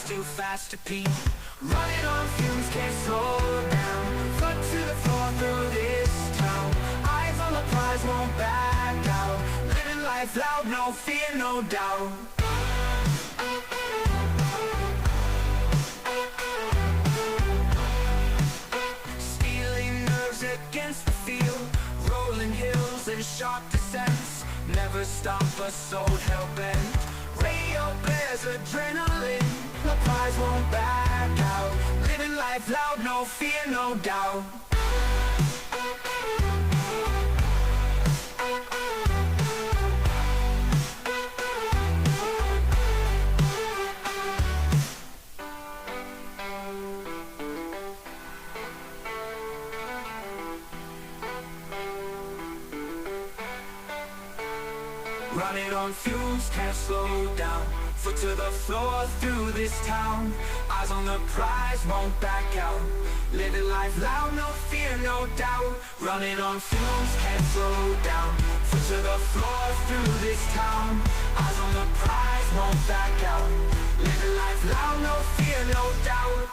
too fast to pee. Running on fumes, can't slow down. Foot to the floor through this town. Eyes on the prize, won't back out. Living life loud, no fear, no doubt. Stealing nerves against the field. Rolling hills and sharp descents. Never stop a soul hell-bent. Radio blares adrenaline. The prize won't back out. Living life loud, no fear, no doubt. Running on fumes, can't slow down. Foot to the floor through this town. Eyes on the prize, won't back out. Living life loud, no fear, no doubt. Running on fumes, can't slow down. Foot to the floor through this town. Eyes on the prize, won't back out. Living life loud, no fear, no doubt.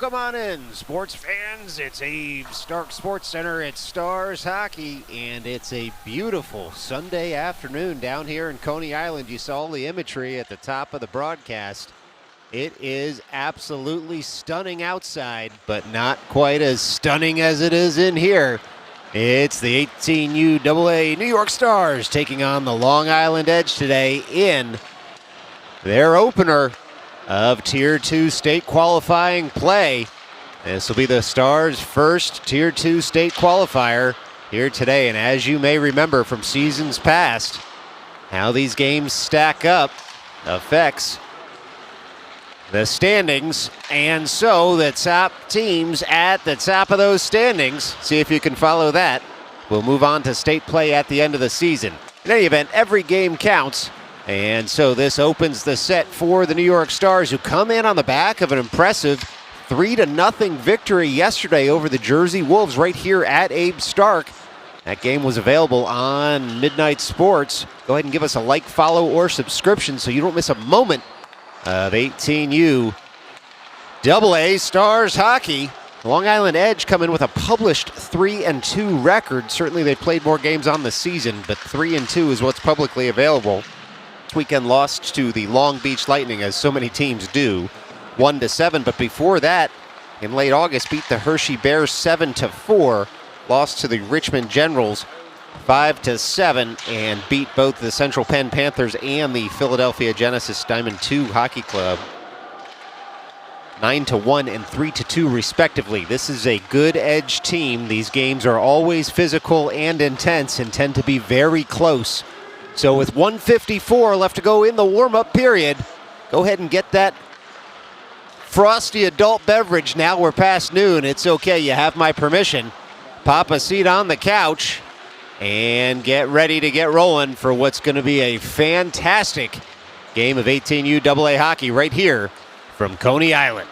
Welcome on in, sports fans. It's Abe Stark Sports Center. It's Stars Hockey, and it's a beautiful Sunday afternoon down here in Coney Island. You saw the imagery at the top of the broadcast. It is absolutely stunning outside, but not quite as stunning as it is in here. It's the 18U AA New York Stars taking on the Long Island Edge today in their opener of Tier 2 state qualifying play. This will be the Stars' first Tier 2 state qualifier here today. And as you may remember from seasons past, how these games stack up affects the standings. And so the top teams at the top of those standings, see if you can follow that. We'll move on to state play at the end of the season. In any event, every game counts. And so this opens the set for the New York Stars, who come in on the back of an impressive 3-0 victory yesterday over the Jersey Wolves right here at Abe Stark. That game was available on Midnight Sports. Go ahead and give us a like, follow, or subscription so you don't miss a moment of 18U AA Stars hockey. Long Island Edge come in with a published 3-2 record. Certainly they played more games on the season, but 3-2 is what's publicly available. This weekend lost to the Long Beach Lightning, as so many teams do, 1-7. But before that, in late August, beat the Hershey Bears 7-4, lost to the Richmond Generals 5-7, and beat both the Central Penn Panthers and the Philadelphia Genesis Diamond II Hockey Club 9-1 and 3-2 respectively. This is a good Edge team. These games are always physical and intense and tend to be very close. So with 1:54 left to go in the warm-up period, go ahead and get that frosty adult beverage. Now we're past noon. It's okay. You have my permission. Pop a seat on the couch and get ready to get rolling for what's going to be a fantastic game of 18U AA hockey right here from Coney Island.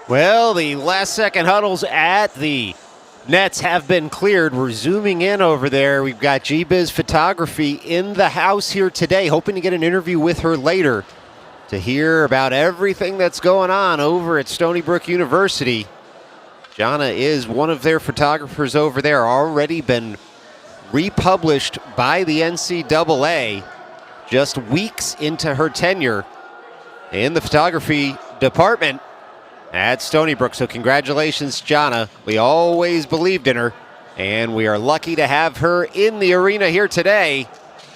Well, the last-second huddles at the nets have been cleared. We're zooming in over there. We've got G-Biz Photography in the house here today, hoping to get an interview with her later to hear about everything that's going on over at Stony Brook University. Jana is one of their photographers over there, already been republished by the NCAA just weeks into her tenure in the photography department. at Stony Brook. So congratulations, Jana. We always believed in her, and we are lucky to have her in the arena here today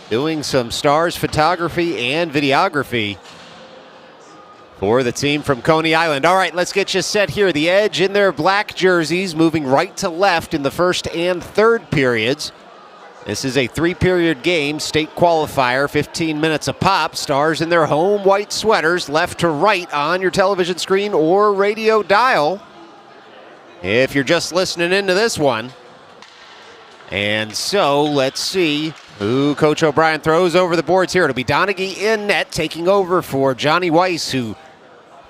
doing some Stars photography and videography for the team from Coney Island. All right, let's get you set here. The Edge in their black jerseys, moving right to left in the first and third periods. This is a 3-period game, state qualifier, 15 minutes a pop. Stars in their home white sweaters, left to right on your television screen or radio dial, if you're just listening into this one. And so let's see who Coach O'Brien throws over the boards here. It'll be Donaghy in net, taking over for Johnny Weiss, who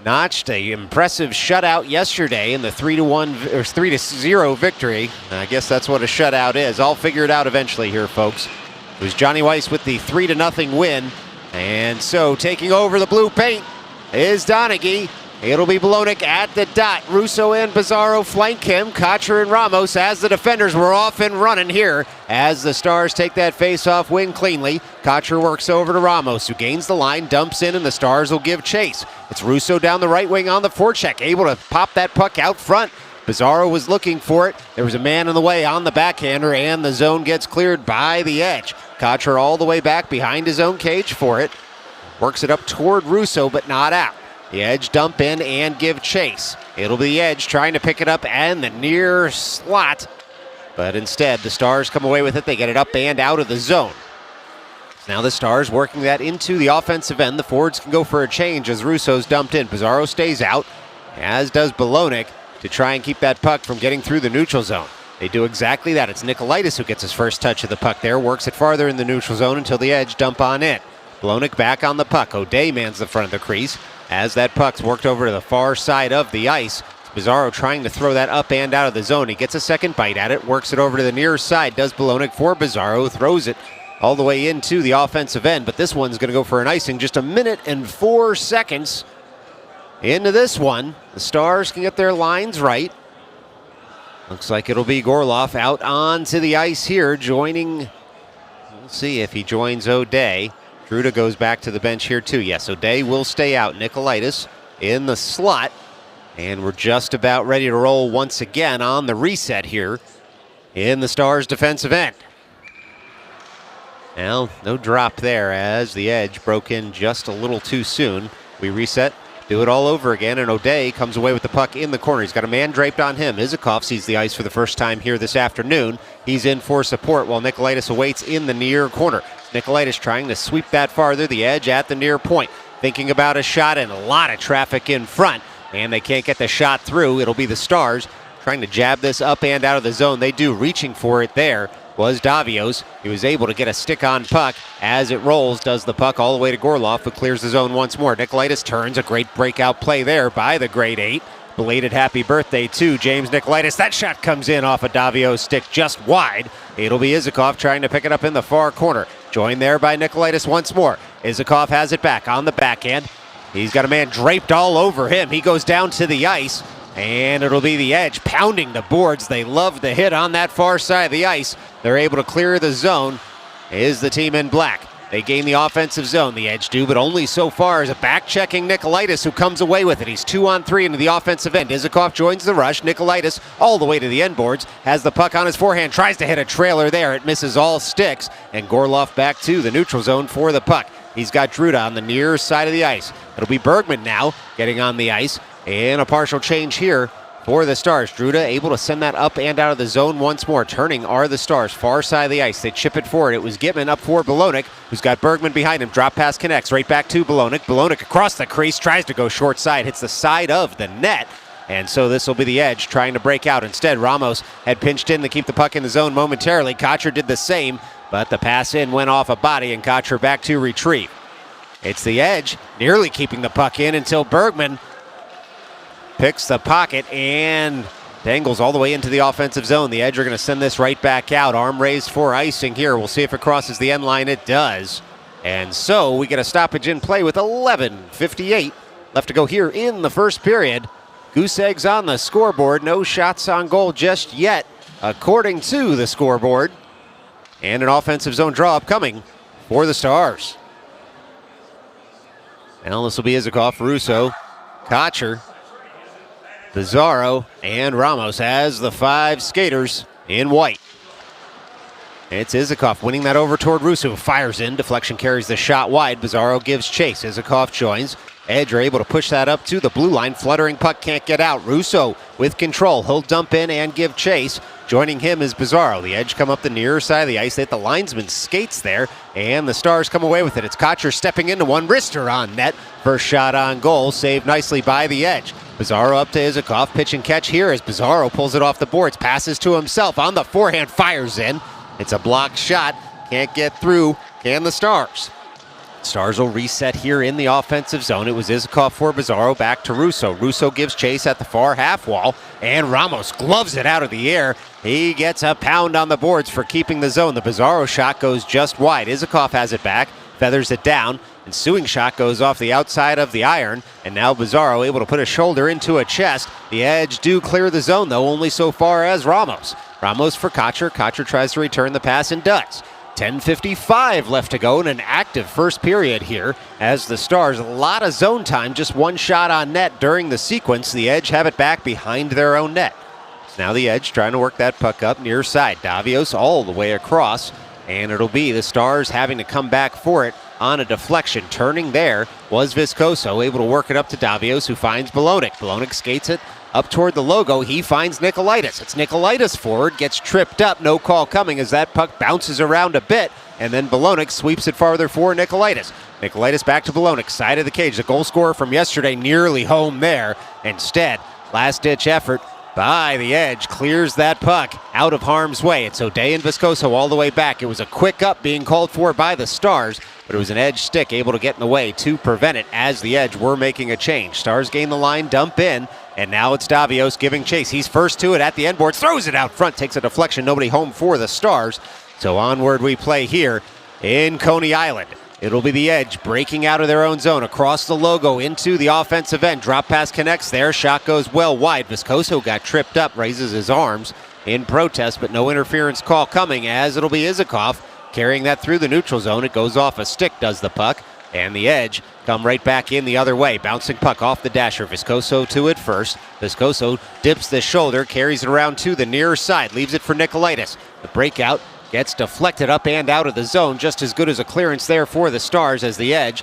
notched an impressive shutout yesterday in the 3-0 victory. I guess that's what a shutout is. I'll figure it out eventually here, folks. It was Johnny Weiss with the 3-0 win. And so taking over the blue paint is Donaghy. It'll be Bolognic at the dot. Russo and Pizarro flank him. Kocher and Ramos as the defenders were off and running here as the Stars take that face-off win cleanly. Kocher works over to Ramos, who gains the line, dumps in, and the Stars will give chase. It's Russo down the right wing on the forecheck, able to pop that puck out front. Pizarro was looking for it. There was a man in the way on the backhander, and the zone gets cleared by the Edge. Kocher all the way back behind his own cage for it. Works it up toward Russo, but not out. The Edge dump in and give chase. It'll be the Edge trying to pick it up and the near slot. But instead, the Stars come away with it. They get it up and out of the zone. Now the Stars working that into the offensive end. The forwards can go for a change as Russo's dumped in. Pizarro stays out, as does Bolognic, to try and keep that puck from getting through the neutral zone. They do exactly that. It's Nikolaitis who gets his first touch of the puck there. Works it farther in the neutral zone until the Edge dump on in. Bolognic back on the puck. O'Day mans the front of the crease. As that puck's worked over to the far side of the ice, Pizarro trying to throw that up and out of the zone. He gets a second bite at it, works it over to the near side, does Bolognic for Pizarro, throws it all the way into the offensive end, but this one's going to go for an icing. Just 1 minute and 4 seconds into this one. The Stars can get their lines right. Looks like it'll be Gorloff out onto the ice here, joining, we'll see if he joins O'Day. Druda goes back to the bench here too. Yes, O'Day will stay out. Nikolaitis in the slot. And we're just about ready to roll once again on the reset here in the Stars' defensive end. Now, no drop there as the Edge broke in just a little too soon. We reset, do it all over again, and O'Day comes away with the puck in the corner. He's got a man draped on him. Izakov sees the ice for the first time here this afternoon. He's in for support while Nikolaitis awaits in the near corner. Nikolaitis trying to sweep that farther, the Edge at the near point. Thinking about a shot and a lot of traffic in front, and they can't get the shot through. It'll be the Stars trying to jab this up and out of the zone. They do, reaching for it there was Davios. He was able to get a stick-on puck as it rolls, does the puck all the way to Gorloff, who clears the zone once more. Nikolaitis turns, a great breakout play there by the grade 8. Belated happy birthday to James Nikolaitis. That shot comes in off of Davios' stick just wide. It'll be Izakov trying to pick it up in the far corner. Joined there by Nikolaitis once more. Izakov has it back on the backhand. He's got a man draped all over him. He goes down to the ice, and it'll be the Edge pounding the boards. They love the hit on that far side of the ice. They're able to clear the zone. Is the team in black. They gain the offensive zone, the Edge do, but only so far as a back-checking Nikolaitis who comes away with it. He's 2-on-3 into the offensive end. Izakov joins the rush. Nikolaitis all the way to the end boards. Has the puck on his forehand. Tries to hit a trailer there. It misses all sticks. And Gorloff back to the neutral zone for the puck. He's got Druda on the near side of the ice. It'll be Bergman now getting on the ice. And a partial change here for the Stars. Druda able to send that up and out of the zone once more. Turning are the Stars. Far side of the ice. They chip it forward. It was Gitman up for Bolognic, who's got Bergman behind him. Drop pass connects right back to Bolognic. Bolognic across the crease. Tries to go short side. Hits the side of the net. And so this will be the Edge trying to break out. Instead, Ramos had pinched in to keep the puck in the zone momentarily. Kocher did the same, but the pass in went off a body, and Kocher back to retrieve. It's the Edge nearly keeping the puck in until Bergman picks the pocket and dangles all the way into the offensive zone. The Edge are going to send this right back out. Arm raised for icing here. We'll see if it crosses the end line. It does. And so we get a stoppage in play with 11:58 left to go here in the first period. Goose eggs on the scoreboard. No shots on goal just yet, according to the scoreboard. And an offensive zone draw upcoming for the Stars. Now this will be Izakov, Russo, Kocher. Bizarro, and Ramos as the 5 skaters in white. It's Izikov winning that over toward Russo, who fires in. Deflection carries the shot wide. Bizarro gives chase. Izikov joins. Edge are able to push that up to the blue line. Fluttering puck can't get out. Russo with control. He'll dump in and give chase. Joining him is Bizarro. The Edge come up the near side of the ice. They hit the linesman skates there, and the Stars come away with it. It's Kotcher stepping into one. Wrister on net. First shot on goal. Saved nicely by the Edge. Bizarro up to Izikov. Pitch and catch here as Bizarro pulls it off the boards. Passes to himself. On the forehand. Fires in. It's a blocked shot. Can't get through. Can the Stars? Stars will reset here in the offensive zone. It was Izikov for Bizarro, back to Russo. Russo gives chase at the far half wall, and Ramos gloves it out of the air. He gets a pound on the boards for keeping the zone. The Bizarro shot goes just wide. Izikov has it back, feathers it down. Ensuing shot goes off the outside of the iron, and now Bizarro able to put a shoulder into a chest. The Edge do clear the zone, though, only so far as Ramos. Ramos for Kotcher. Kotcher tries to return the pass and does. 10:55 left to go in an active first period here as the Stars, a lot of zone time, just one shot on net during the sequence. The Edge have it back behind their own net. So now the Edge trying to work that puck up near side. Davios all the way across, and it'll be the Stars having to come back for it on a deflection. Turning there was Viscoso, able to work it up to Davios, who finds Bolonic. Bolonic skates it up toward the logo. He finds Nikolaitis. It's Nikolaitis forward, gets tripped up. No call coming as that puck bounces around a bit, and then Bolonic sweeps it farther for Nikolaitis. Nikolaitis back to Bolonic, side of the cage. The goal scorer from yesterday nearly home there. Instead, last-ditch effort by the Edge clears that puck out of harm's way. It's O'Day and Viscoso all the way back. It was a quick up being called for by the Stars, but it was an Edge stick able to get in the way to prevent it as the Edge were making a change. Stars gain the line, dump in, and now it's Davios giving chase. He's first to it at the end boards, throws it out front, takes a deflection, nobody home for the Stars. So onward we play here in Coney Island. It'll be the Edge breaking out of their own zone across the logo into the offensive end. Drop pass connects there. Shot goes well wide. Viscoso got tripped up, raises his arms in protest, but no interference call coming as it'll be Izikov carrying that through the neutral zone. It goes off a stick, does the puck, and the Edge come right back in the other way. Bouncing puck off the dasher. Viscoso to it first. Viscoso dips the shoulder, carries it around to the near side, leaves it for Nikolaitis. The breakout gets deflected up and out of the zone. Just as good as a clearance there for the Stars as the Edge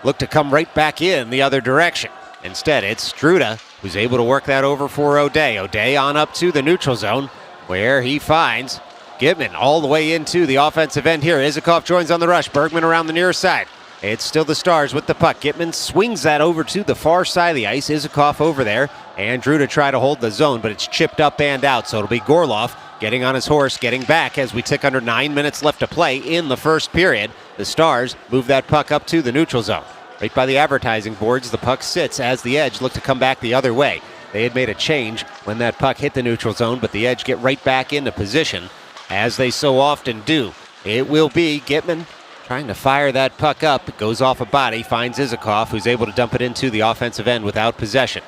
look to come right back in the other direction. Instead, it's Struda who's able to work that over for O'Day. O'Day on up to the neutral zone where he finds Gitman all the way into the offensive end here. Izikov joins on the rush. Bergman around the near side. It's still the Stars with the puck. Gitman swings that over to the far side of the ice. Izikov over there. And Drew to try to hold the zone, but it's chipped up and out. So it'll be Gorloff getting on his horse, getting back as we tick under 9 minutes left to play in the first period. The Stars move that puck up to the neutral zone. Right by the advertising boards, the puck sits as the Edge look to come back the other way. They had made a change when that puck hit the neutral zone, but the Edge get right back into position, as they so often do. It will be Gitman trying to fire that puck up. It goes off a body, finds Izikov, who's able to dump it into the offensive end without possession.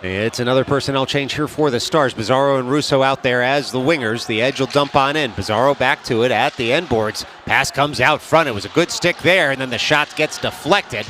It's another personnel change here for the Stars. Bizarro and Russo out there as the wingers. The Edge will dump on in. Bizarro back to it at the end boards. Pass comes out front. It was a good stick there, and then the shot gets deflected.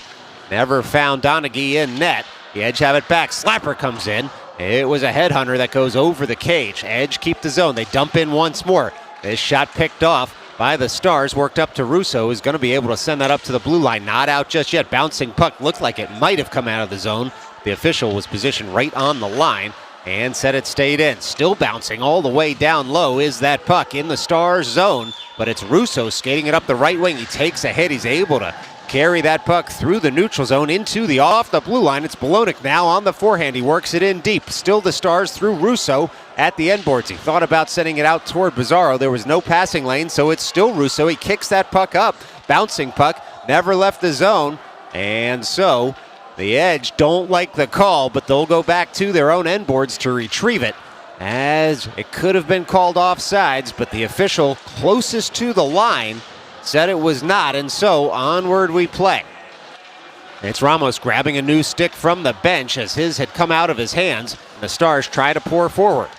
Never found Donaghy in net. The Edge have it back. Slapper comes in. It was a headhunter that goes over the cage. Edge keep the zone. They dump in once more. This shot picked off by the Stars. Worked up to Russo, who's going to be able to send that up to the blue line. Not out just yet. Bouncing puck. Looked like it might have come out of the zone. The official was positioned right on the line and said it stayed in. Still bouncing all the way down low is that puck in the Stars zone, but it's Russo skating it up the right wing. He takes a hit. He's able to carry that puck through the neutral zone into the off the blue line. It's Bolonic now on the forehand. He works it in deep. Still the Stars through Russo at the end boards. He thought about sending it out toward Bizarro. There was no passing lane, so it's still Russo. He kicks that puck up. Bouncing puck, never left the zone, and so the Edge don't like the call, but they'll go back to their own end boards to retrieve it, as it could have been called offsides, but the official closest to the line said it was not, and so onward we play. It's Ramos grabbing a new stick from the bench as his had come out of his hands. The Stars try to pour forward.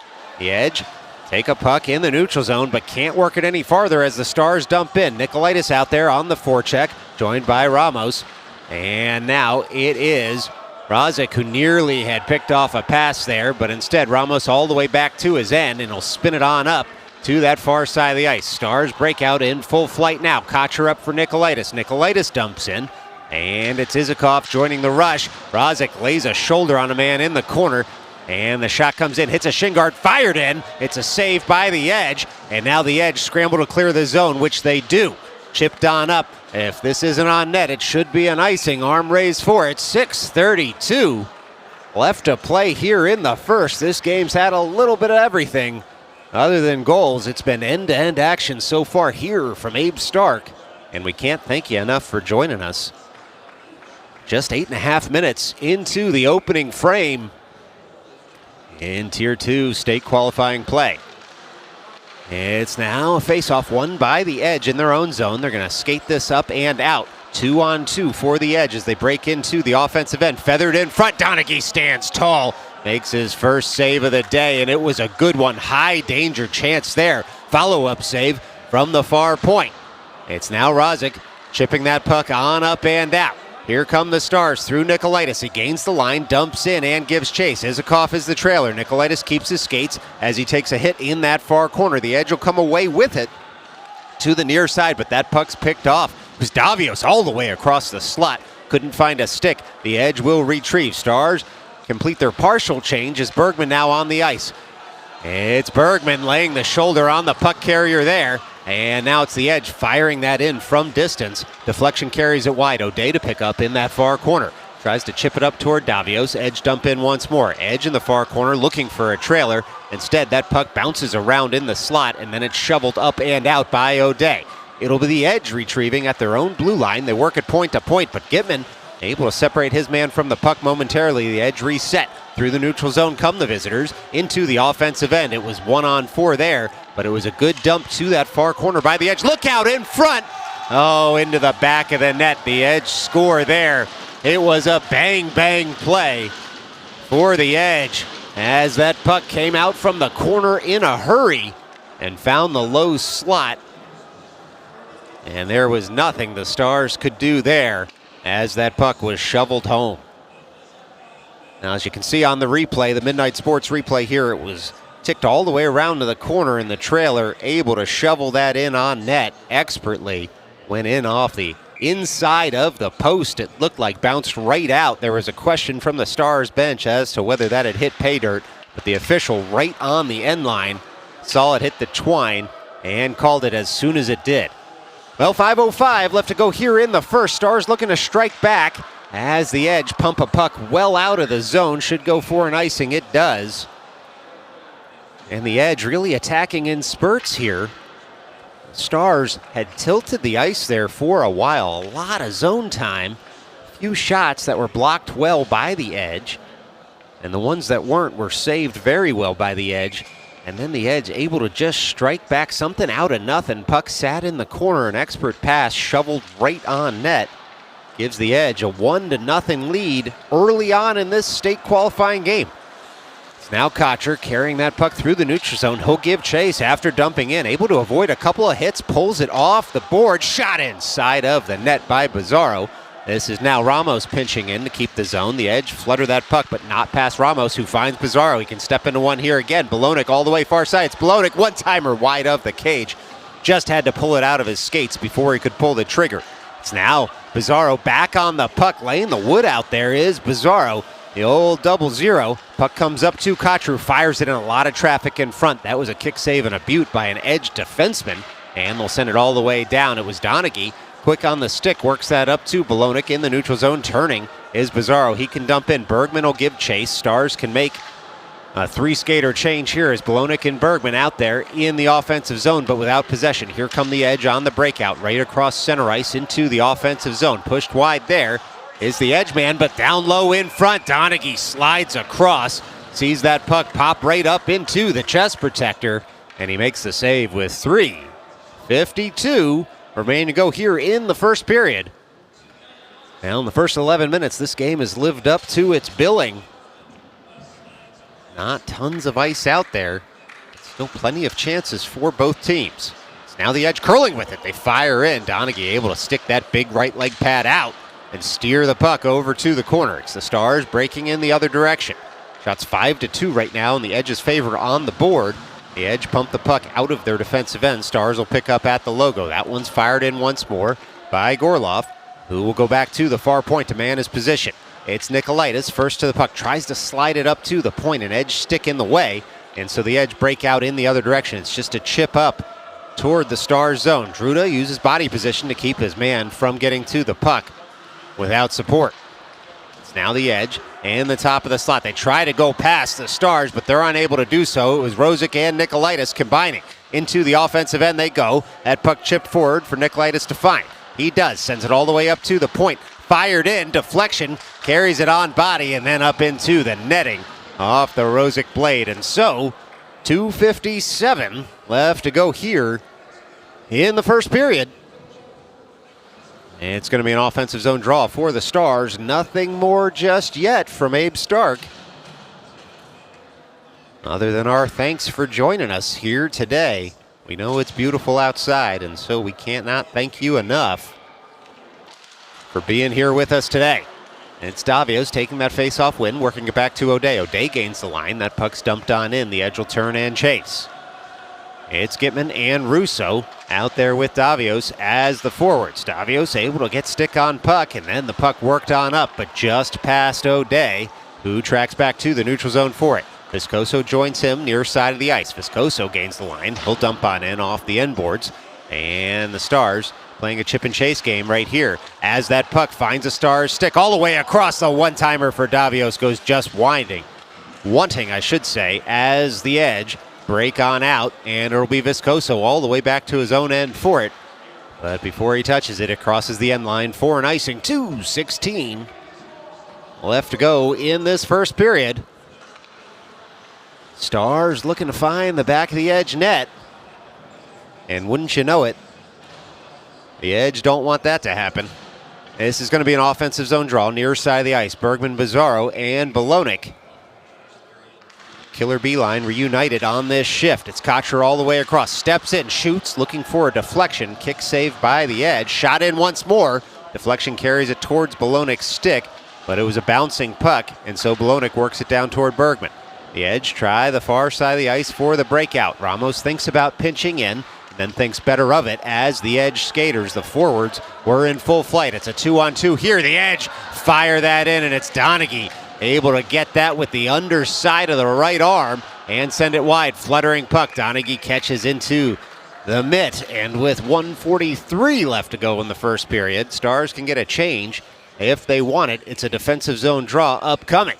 The Edge take a puck in the neutral zone, but can't work it any farther as the Stars dump in. Nikolaitis out there on the forecheck, joined by Ramos. And now it is Rozic, who nearly had picked off a pass there, but instead Ramos all the way back to his end, and he'll spin it on up to that far side of the ice. Stars break out in full flight now. Kocher up for Nikolaitis. Nikolaitis dumps in, and it's Isakov joining the rush. Rozic lays a shoulder on a man in the corner, and the shot comes in, hits a shin guard, fired in. It's a save by the Edge, and now the Edge scramble to clear the zone, which they do. Chipped on up. If this isn't on net, it should be an icing. Arm raised for it. 6:32 left to play here in the first. This game's had a little bit of everything. Other than goals, it's been end-to-end action so far here from Abe Stark. And we can't thank you enough for joining us. Just 8.5 minutes into the opening frame in Tier 2 state qualifying play. It's now a face-off won by the Edge in their own zone. They're going to skate this up and out. 2-on-2 for the Edge as they break into the offensive end. Feathered in front. Donaghy stands tall. Makes his first save of the day, and it was a good one. High danger chance there. Follow-up save from the far point. It's now Rozic chipping that puck on up and out. Here come the Stars through Nikolaitis. He gains the line, dumps in, and gives chase. Isakov is the trailer. Nikolaitis keeps his skates as he takes a hit in that far corner. The Edge will come away with it to the near side, but that puck's picked off. It was Davios all the way across the slot. Couldn't find a stick. The Edge will retrieve. Stars complete their partial change as Bergman now on the ice. It's Bergman laying the shoulder on the puck carrier there. And now it's the Edge firing that in from distance. Deflection carries it wide. O'Day to pick up in that far corner. Tries to chip it up toward Davios. Edge dump in once more. Edge in the far corner looking for a trailer. Instead, that puck bounces around in the slot, and then it's shoveled up and out by O'Day. It'll be the Edge retrieving at their own blue line. They work it point to point, but Gitman able to separate his man from the puck momentarily. The Edge reset. Through the neutral zone come the visitors into the offensive end. It was 1-on-4 there, but it was a good dump to that far corner by the Edge. Look out in front. Oh, into the back of the net. The Edge score there. It was a bang-bang play for the Edge as that puck came out from the corner in a hurry and found the low slot. And there was nothing the Stars could do there as that puck was shoveled home. Now, as you can see on the replay, the Midnight Sports replay here, it was ticked all the way around to the corner, and the trailer able to shovel that in on net expertly. Went in off the inside of the post. It looked like bounced right out. There was a question from the Stars bench as to whether that had hit pay dirt, but the official right on the end line saw it hit the twine and called it as soon as it did. Well, 5:05 left to go here in the first. Stars looking to strike back as the Edge pump a puck well out of the zone. Should go for an icing. It does. And the Edge really attacking in spurts here. Stars had tilted the ice there for a while. A lot of zone time. A few shots that were blocked well by the Edge. And the ones that weren't were saved very well by the Edge. And then the Edge able to just strike back something out of nothing. Puck sat in the corner. An expert pass shoveled right on net. Gives the Edge a 1-0 lead early on in this state qualifying game. It's now Kocher carrying that puck through the neutral zone. He'll give chase after dumping in. Able to avoid a couple of hits. Pulls it off the board. Shot inside of the net by Bizarro. This is now Ramos pinching in to keep the zone. The Edge flutter that puck, but not past Ramos, who finds Bizarro. He can step into one here again. Bolonic all the way far side. It's Bolonic, one-timer wide of the cage. Just had to pull it out of his skates before he could pull the trigger. It's now Bizarro back on the puck, laying the wood out there is Bizarro. The old 0-0. Puck comes up to Kocher, fires it in a lot of traffic in front. That was a kick save and a butte by an Edge defenseman, and they'll send it all the way down. It was Donaghy. Quick on the stick, works that up to Bolonic in the neutral zone. Turning is Bizarro. He can dump in. Bergman will give chase. Stars can make a three-skater change here as Bolonic and Bergman out there in the offensive zone, but without possession. Here come the Edge on the breakout, right across center ice into the offensive zone. Pushed wide there is the Edge man, but down low in front. Donaghy slides across, sees that puck pop right up into the chest protector, and he makes the save with 3:52 remaining to go here in the first period. Now in the first 11 minutes, this game has lived up to its billing. Not tons of ice out there. Still plenty of chances for both teams. It's now the Edge curling with it. They fire in. Donaghy able to stick that big right leg pad out. and steer the puck over to the corner. It's the Stars breaking in the other direction. Shots 5-2 right now in the Edge's favor on the board. The Edge pumped the puck out of their defensive end. Stars will pick up at the logo. That one's fired in once more by Gorloff, who will go back to the far point to man his position. It's Nikolaitis first to the puck, tries to slide it up to the point, an Edge stick in the way, and so the Edge break out in the other direction. It's just a chip up toward the Stars zone. Druda uses body position to keep his man from getting to the puck without support. It's now the Edge and the top of the slot. They try to go past the Stars, but they're unable to do so. It was Rosick and Nikolaitis combining. Into the offensive end they go. That puck chipped forward for Nikolaitis to find. He does, sends it all the way up to the point. Fired in, deflection, carries it on body, and then up into the netting off the Rosick blade. And so, 2:57 left to go here in the first period. And it's going to be an offensive zone draw for the Stars. Nothing more just yet from Abe Stark, other than our thanks for joining us here today. We know it's beautiful outside, and so we can't not thank you enough for being here with us today. And it's Davios taking that face-off win, working it back to O'Day. O'Day gains the line. That puck's dumped on in. The Edge will turn and chase. It's Gitman and Russo out there with Davios as the forwards. Davios able to get stick on puck, and then the puck worked on up, but just past O'Day, who tracks back to the neutral zone for it. Viscoso joins him near side of the ice. Viscoso gains the line. He'll dump on in off the end boards. And the Stars playing a chip and chase game right here as that puck finds a Stars stick all the way across. The one-timer for Davios goes just wanting, I should say, as the Edge break on out, and it'll be Viscoso all the way back to his own end for it. But before he touches it, it crosses the end line for an icing. 2:16 left to go in this first period. Stars looking to find the back of the Edge net. And wouldn't you know it, the Edge don't want that to happen. This is going to be an offensive zone draw near side of the ice. Bergman, Bizarro, and Belonik. Killer Beeline reunited on this shift. It's Kocher all the way across. Steps in, shoots, looking for a deflection. Kick saved by the Edge. Shot in once more. Deflection carries it towards Belonik's stick, but it was a bouncing puck, and so Belonik works it down toward Bergman. The Edge try the far side of the ice for the breakout. Ramos thinks about pinching in, then thinks better of it as the Edge skaters, the forwards, were in full flight. It's a 2-on-2 here. The Edge fire that in, and it's Donaghy able to get that with the underside of the right arm and send it wide. Fluttering puck. Donaghy catches into the mitt, and with 1:43 left to go in the first period, Stars can get a change if they want it. It's a defensive zone draw upcoming.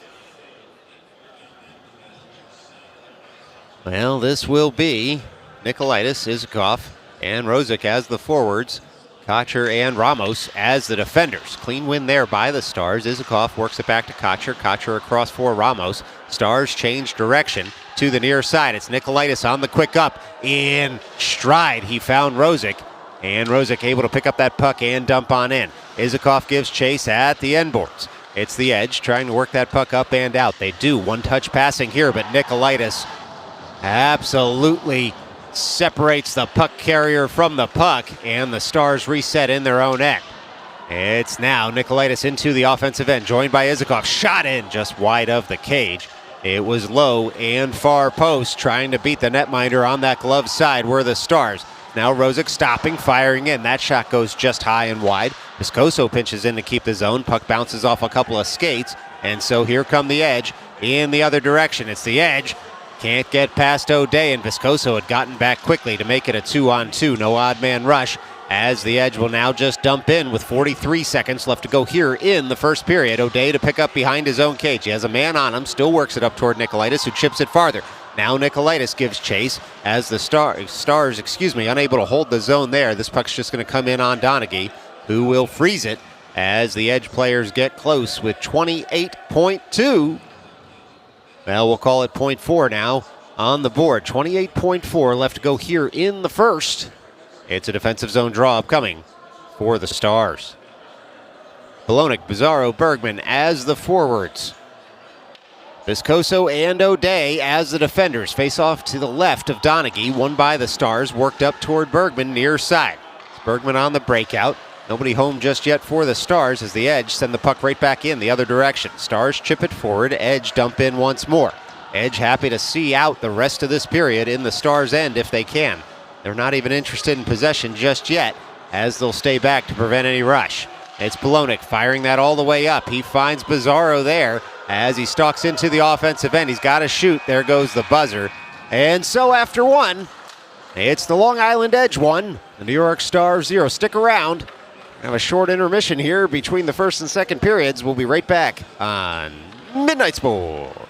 Well, this will be Nikolaitis, Izakov, and Rosick as the forwards. Kocher and Ramos as the defenders. Clean win there by the Stars. Izakov works it back to Kocher. Kocher across for Ramos. Stars change direction to the near side. It's Nikolaitis on the quick up. In stride, he found Rosick. And Rosick able to pick up that puck and dump on in. Izakov gives chase at the end boards. It's the Edge trying to work that puck up and out. They do one-touch passing here, but Nikolaitis absolutely separates the puck carrier from the puck, and the Stars reset in their own end. It's now Nikolaitis into the offensive end, joined by Izakov. Shot in just wide of the cage. It was low and far post, trying to beat the netminder on that glove side were the Stars. Now Rosick stopping, firing in. That shot goes just high and wide. Viscoso pinches in to keep the zone. Puck bounces off a couple of skates, and so here come the Edge in the other direction. It's the Edge. Can't get past O'Day, and Viscoso had gotten back quickly to make it a 2-on-2. No odd man rush, as the Edge will now just dump in with 43 seconds left to go here in the first period. O'Day to pick up behind his own cage. He has a man on him, still works it up toward Nikolaitis, who chips it farther. Now Nikolaitis gives chase as the Stars, unable to hold the zone there. This puck's just going to come in on Donaghy, who will freeze it as the Edge players get close with 28.2. Well, we'll call it 0.4 now on the board. 28.4 left to go here in the first. It's a defensive zone draw upcoming for the Stars. Belonik, Bizarro, Bergman as the forwards. Viscoso and O'Day as the defenders. Face off to the left of Donaghy, won by the Stars, worked up toward Bergman near side. It's Bergman on the breakout. Nobody home just yet for the Stars as the Edge send the puck right back in the other direction. Stars chip it forward, Edge dump in once more. Edge happy to see out the rest of this period in the Stars' end if they can. They're not even interested in possession just yet, as they'll stay back to prevent any rush. It's Bolognic firing that all the way up. He finds Bizarro there as he stalks into the offensive end. He's got to shoot. There goes the buzzer. And so after one, it's the Long Island Edge 1, the New York Stars 0. Stick around. Have a short intermission here between the first and second periods. We'll be right back on Midnight Sports.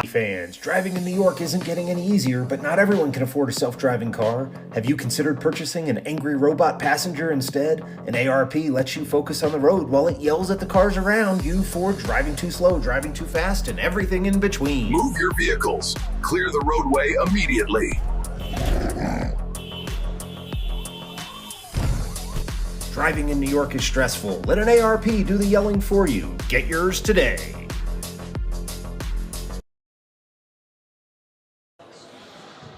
Fans, driving in New York isn't getting any easier, but not everyone can afford a self-driving car. Have you considered purchasing an angry robot passenger instead? An ARP lets you focus on the road while it yells at the cars around you for driving too slow, driving too fast, and everything in between. Move your vehicles. Clear the roadway immediately. Driving in New York is stressful. Let an ARP do the yelling for you. Get yours today.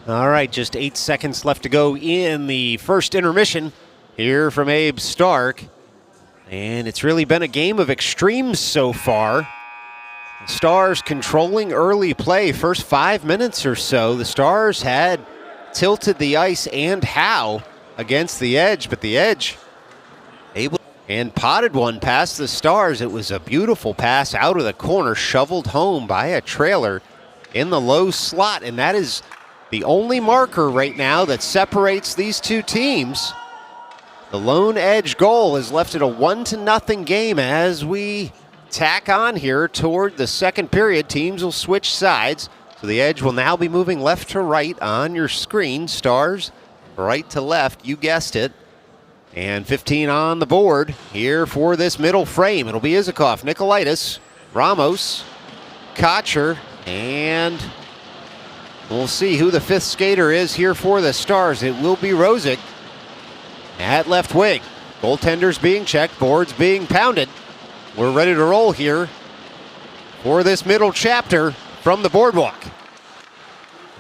All right, just 8 seconds left to go in the first intermission here from Abe Stark. And it's really been a game of extremes so far. The Stars controlling early play. First 5 minutes or so, the Stars had tilted the ice and how against the Edge, but the Edge able and potted one past the Stars. It was a beautiful pass out of the corner, shoveled home by a trailer in the low slot, and that is the only marker right now that separates these two teams. The lone Edge goal has left it a 1-0 game as we tack on here toward the second period. Teams will switch sides. So the Edge will now be moving left to right on your screen. Stars right to left, you guessed it. And 15 on the board here for this middle frame. It'll be Isakov, Nikolaitis, Ramos, Kocher, and we'll see who the fifth skater is here for the Stars. It will be Rosick at left wing. Goaltenders being checked, boards being pounded. We're ready to roll here for this middle chapter from the boardwalk.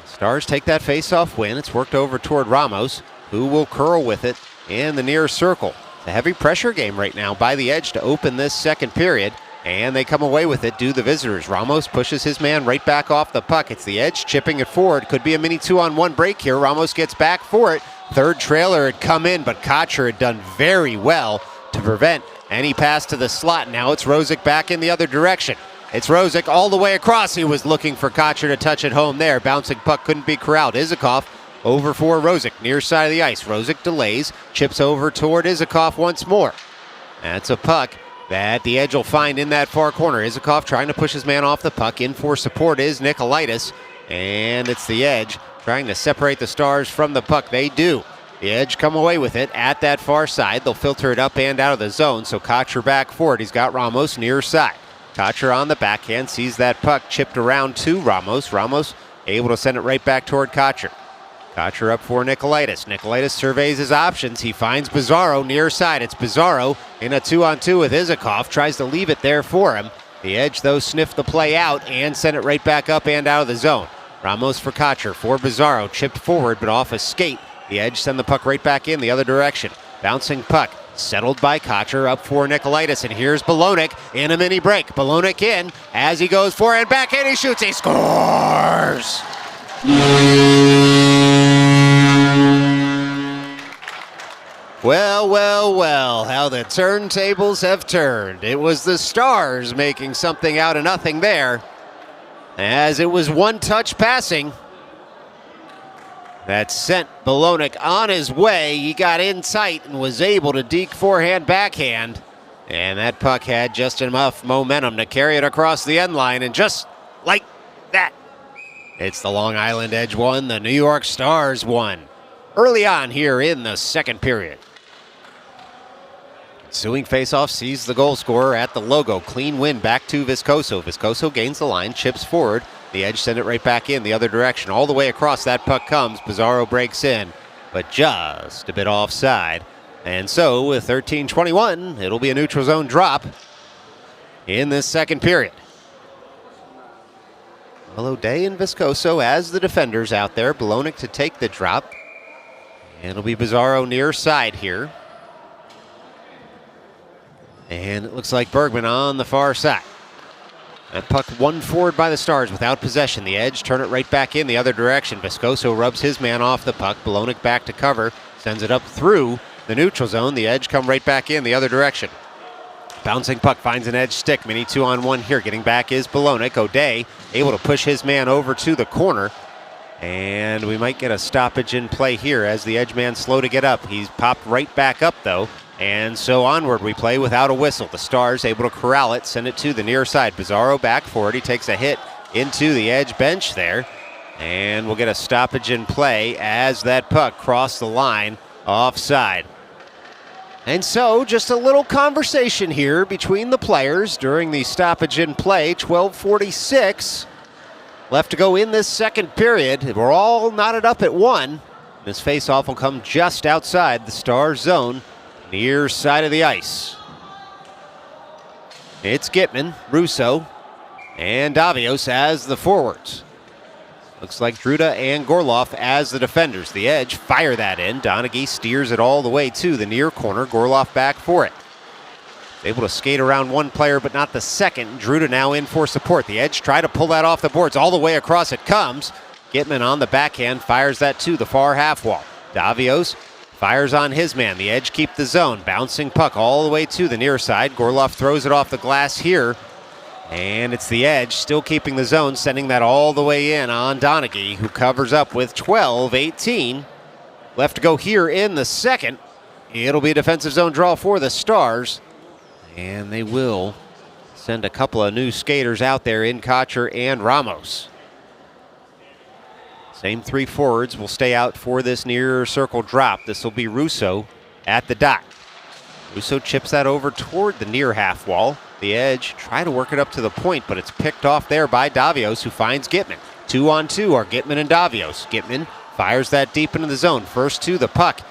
Stars take that face-off win. It's worked over toward Ramos, who will curl with it in the near circle. It's a heavy pressure game right now by the Edge to open this second period. And they come away with it, do the visitors. Ramos pushes his man right back off the puck. It's the Edge chipping it forward. Could be a mini 2-on-1 break here. Ramos gets back for it. Third trailer had come in, but Kocher had done very well to prevent any pass to the slot. Now it's Rosick back in the other direction. It's Rosick all the way across. He was looking for Kocher to touch it home there. Bouncing puck couldn't be corralled. Isakov over for Rosick, near side of the ice. Rosick delays, chips over toward Isakov once more. That's a puck that the Edge will find in that far corner. Isakov trying to push his man off the puck. In for support is Nikolaitis. And it's the Edge trying to separate the Stars from the puck. They do. The Edge come away with it at that far side. They'll filter it up and out of the zone. So Kocher back for it. He's got Ramos near side. Kocher on the backhand sees that puck chipped around to Ramos. Ramos able to send it right back toward Kocher. Kocher up for Nikolaitis. Nikolaitis surveys his options. He finds Bizarro near side. It's Bizarro in a 2-on-2 with Isakov. Tries to leave it there for him. The Edge, though, sniffed the play out and sent it right back up and out of the zone. Ramos for Kocher, for Bizarro. Chipped forward, but off a skate. The Edge send the puck right back in the other direction. Bouncing puck. Settled by Kocher, up for Nikolaitis, and here's Bolognic in a mini break. Bolognic in as he goes forehand back, and he shoots. He scores! Well, well, well, how the turntables have turned. It was the Stars making something out of nothing there, as it was one-touch passing that sent Bolognic on his way. He got in tight and was able to deke forehand backhand, and that puck had just enough momentum to carry it across the end line, and just like that, it's the Long Island Edge 1, the New York Stars 1, early on here in the second period. Ensuing faceoff sees the goal scorer at the logo. Clean win back to Viscoso. Viscoso gains the line, chips forward The edge send it right back in the other direction. All the way across that puck comes. Pizarro breaks in, but just a bit offside. And so with 13:21, it'll be a neutral zone drop in this second period. Well, O'Day and Viscoso as the defenders out there. Bologna to take the drop. And it'll be Pizarro near side here. And it looks like Bergman on the far side. That puck won forward by the Stars without possession. The edge, turn it right back in the other direction. Viscoso rubs his man off the puck. Bologna back to cover. Sends it up through the neutral zone. The edge come right back in the other direction. Bouncing puck finds an edge stick. Mini 2-on-1 here. Getting back is Bologna. O'Day able to push his man over to the corner. And we might get a stoppage in play here as the edge man slow to get up. He's popped right back up though. And so onward we play without a whistle. The Stars able to corral it, send it to the near side. Pizarro back for it. He takes a hit into the edge bench there. And we'll get a stoppage in play as that puck crossed the line offside. And so just a little conversation here between the players during the stoppage in play. 12:46 left to go in this second period. We're all knotted up at 1. This faceoff will come just outside the Stars zone, near side of the ice. It's Gitman, Russo, and Davios as the forwards. Looks like Druda and Gorloff as the defenders. The edge, fire that in. Donaghy steers it all the way to the near corner. Gorloff back for it. Able to skate around one player, but not the second. Druda now in for support. The edge, try to pull that off the boards. All the way across it comes. Gitman on the backhand, fires that to the far half wall. Davios fires on his man. The edge keep the zone. Bouncing puck all the way to the near side. Gorloff throws it off the glass here. And it's the edge still keeping the zone, sending that all the way in on Donaghy, who covers up with 12:18 left to go here in the second. It'll be a defensive zone draw for the Stars. And they will send a couple of new skaters out there in Kocher and Ramos. Same three forwards will stay out for this near circle drop. This will be Russo at the dot. Russo chips that over toward the near half wall. The edge, try to work it up to the point, but it's picked off there by Davios, who finds Gitman. 2-on-2 are Gitman and Davios. Gitman fires that deep into the zone. First to the puck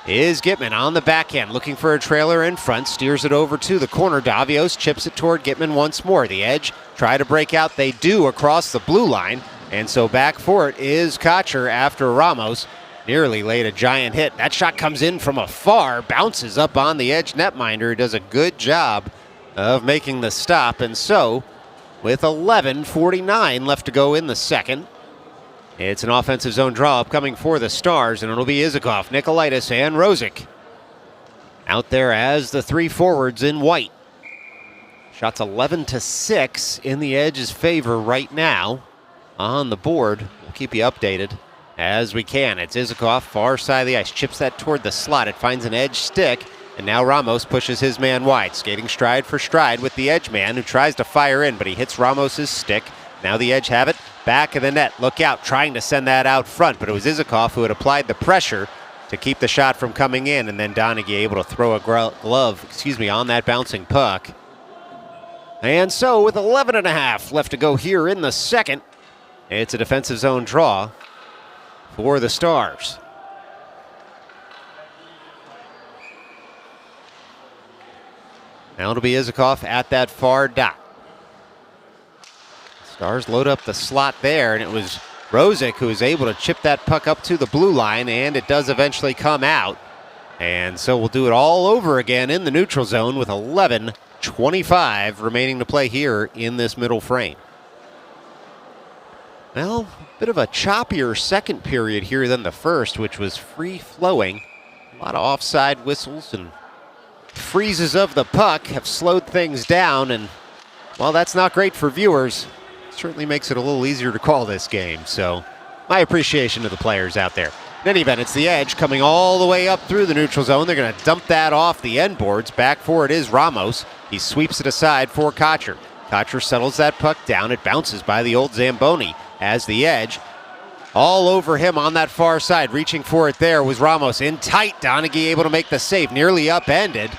is Gitman on the backhand, looking for a trailer in front, steers it over to the corner. Davios chips it toward Gitman once more. The edge, try to break out. They do across the blue line, and so back for it is Kocher after Ramos nearly laid a giant hit. That shot comes in from afar, bounces up on the edge netminder, who does a good job of making the stop. And so with 11:49 left to go in the second, it's an offensive zone draw upcoming for the Stars, and it'll be Isakov, Nikolaitis, and Rosick out there as the three forwards in white. Shots 11-6 in the Edge's favor right now on the board. We'll keep you updated as we can. It's Isakov, far side of the ice, chips that toward the slot. It finds an edge stick, and now Ramos pushes his man wide, skating stride for stride with the edge man, who tries to fire in, but he hits Ramos's stick. Now the Edge have it, back of the net. Look out, trying to send that out front, but it was Isakov who had applied the pressure to keep the shot from coming in, and then Donaghy able to throw a glove on that bouncing puck. And so with 11.5 left to go here in the second, it's a defensive zone draw for the Stars. Now it'll be Isakov at that far dot. Stars load up the slot there, and it was Rosick who was able to chip that puck up to the blue line, and it does eventually come out. And so we'll do it all over again in the neutral zone with 11:25 remaining to play here in this middle frame. Well, a bit of a choppier second period here than the first, which was free-flowing. A lot of offside whistles and freezes of the puck have slowed things down, and while that's not great for viewers, it certainly makes it a little easier to call this game. So my appreciation to the players out there. In any event, it's the Edge coming all the way up through the neutral zone. They're going to dump that off the end boards. Back for it is Ramos. He sweeps it aside for Kocher. Kocher settles that puck down. It bounces by the old Zamboni as the Edge all over him on that far side. Reaching for it there was Ramos in tight. Donaghy able to make the save, nearly upended.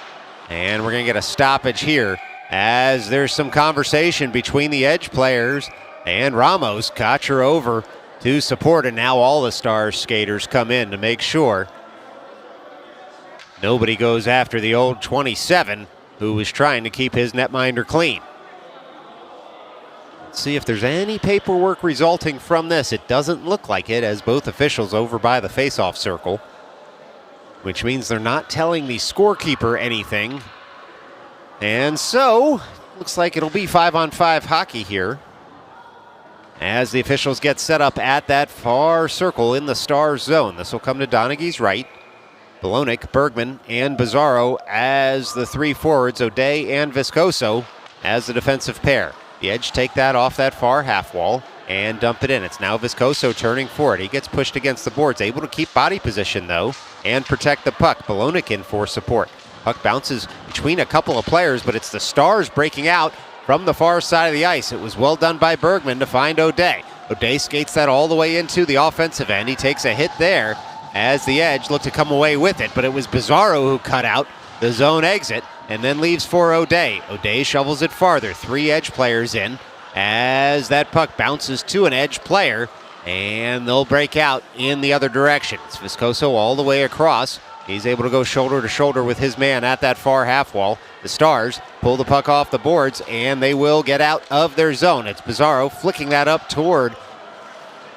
And we're going to get a stoppage here as there's some conversation between the Edge players And Ramos, Kocher over to support, and now all the Stars skaters come in to make sure nobody goes after the old 27 who was trying to keep his netminder clean. Let's see if there's any paperwork resulting from this. It doesn't look like it, as both officials over by the face-off circle, which means they're not telling the scorekeeper anything. And so, looks like it'll be 5-on-5 hockey here as the officials get set up at that far circle in the Stars zone. This will come to Donaghy's right. Bolonic, Bergman, and Bizarro as the three forwards. O'Day and Viscoso as the defensive pair. The Edge take that off that far half wall and dump it in. It's now Viscoso turning forward. He gets pushed against the boards, able to keep body position though and protect the puck. Bolonic in for support. Puck bounces between a couple of players, but it's the Stars breaking out from the far side of the ice. It was well done by Bergman to find O'Day. O'Day skates that all the way into the offensive end. He takes a hit there as the Edge looked to come away with it, but it was Bizarro who cut out the zone exit and then leaves for O'Day. O'Day shovels it farther. 3 Edge players in as that puck bounces to an Edge player, and they'll break out in the other direction. It's Viscoso all the way across. He's able to go shoulder to shoulder with his man at that far half wall. The Stars pull the puck off the boards, and they will get out of their zone. It's Bizarro flicking that up toward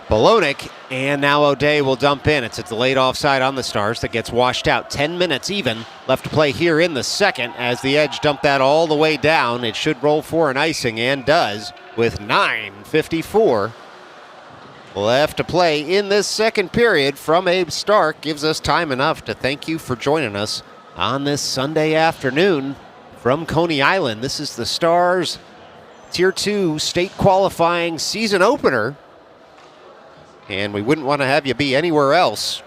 Bolonic, and now O'Day will dump in. It's a delayed offside on the Stars that gets washed out. 10 minutes even left to play here in the second as the Edge dump that all the way down. It should roll for an icing, and does, with 9:54 left to play in this second period from Abe Stark. Gives us time enough to thank you for joining us on this Sunday afternoon from Coney Island. This is the Stars Tier 2 state qualifying season opener, and we wouldn't want to have you be anywhere else.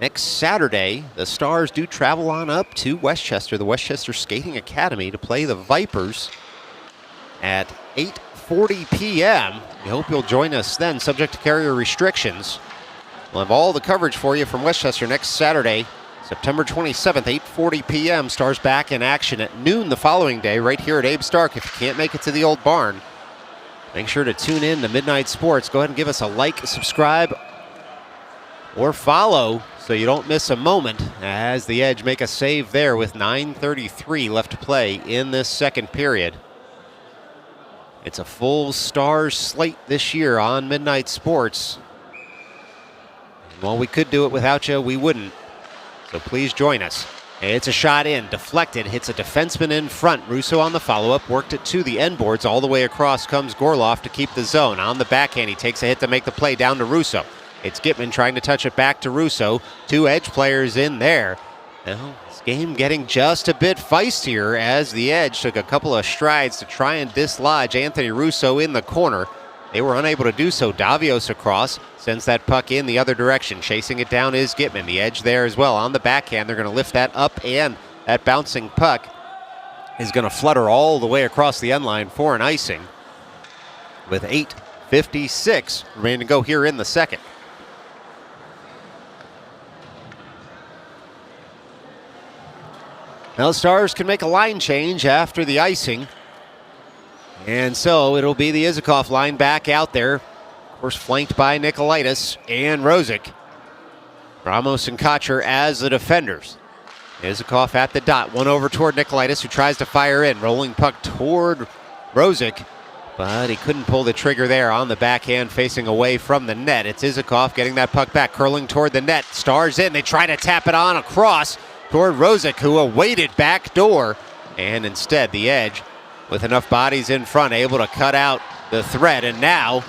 Next Saturday, the Stars do travel on up to Westchester, the Westchester Skating Academy, to play the Vipers at 8:40 p.m. We hope you'll join us then, subject to carrier restrictions. We'll have all the coverage for you from Westchester next Saturday, September 27th, 8:40 p.m. Stars back in action at noon the following day right here at Abe Stark. If you can't make it to the old barn, make sure to tune in to Midnight Sports. Go ahead and give us a like, subscribe, or follow so you don't miss a moment as the Edge make a save there with 9:33 left to play in this second period. It's a full Stars slate this year on Midnight Sports. And while we could do it without you, we wouldn't. So please join us. It's a shot in, deflected, hits a defenseman in front. Russo on the follow-up, worked it to the end boards. All the way across comes Gorloff to keep the zone. On the backhand, he takes a hit to make the play down to Russo. It's Gitman trying to touch it back to Russo. 2 Edge players in there. Well, this game getting just a bit feistier as the Edge took a couple of strides to try and dislodge Anthony Russo in the corner. They were unable to do so. Davios across, sends that puck in the other direction. Chasing it down is Gitman. The Edge there as well. On the backhand, they're going to lift that up, and that bouncing puck is going to flutter all the way across the end line for an icing with 8:56 remaining to go here in the second. Now the Stars can make a line change after the icing. And so it'll be the Isikoff line back out there. Of course, flanked by Nikolaitis and Rosick. Ramos and Kocher as the defenders. Isikoff at the dot. One over toward Nikolaitis, who tries to fire in. Rolling puck toward Rosick, but he couldn't pull the trigger there on the backhand facing away from the net. It's Isikoff getting that puck back, curling toward the net. Stars in. They try to tap it on across toward Rosick, who awaited back door. And instead, the Edge, with enough bodies in front, able to cut out the threat. And now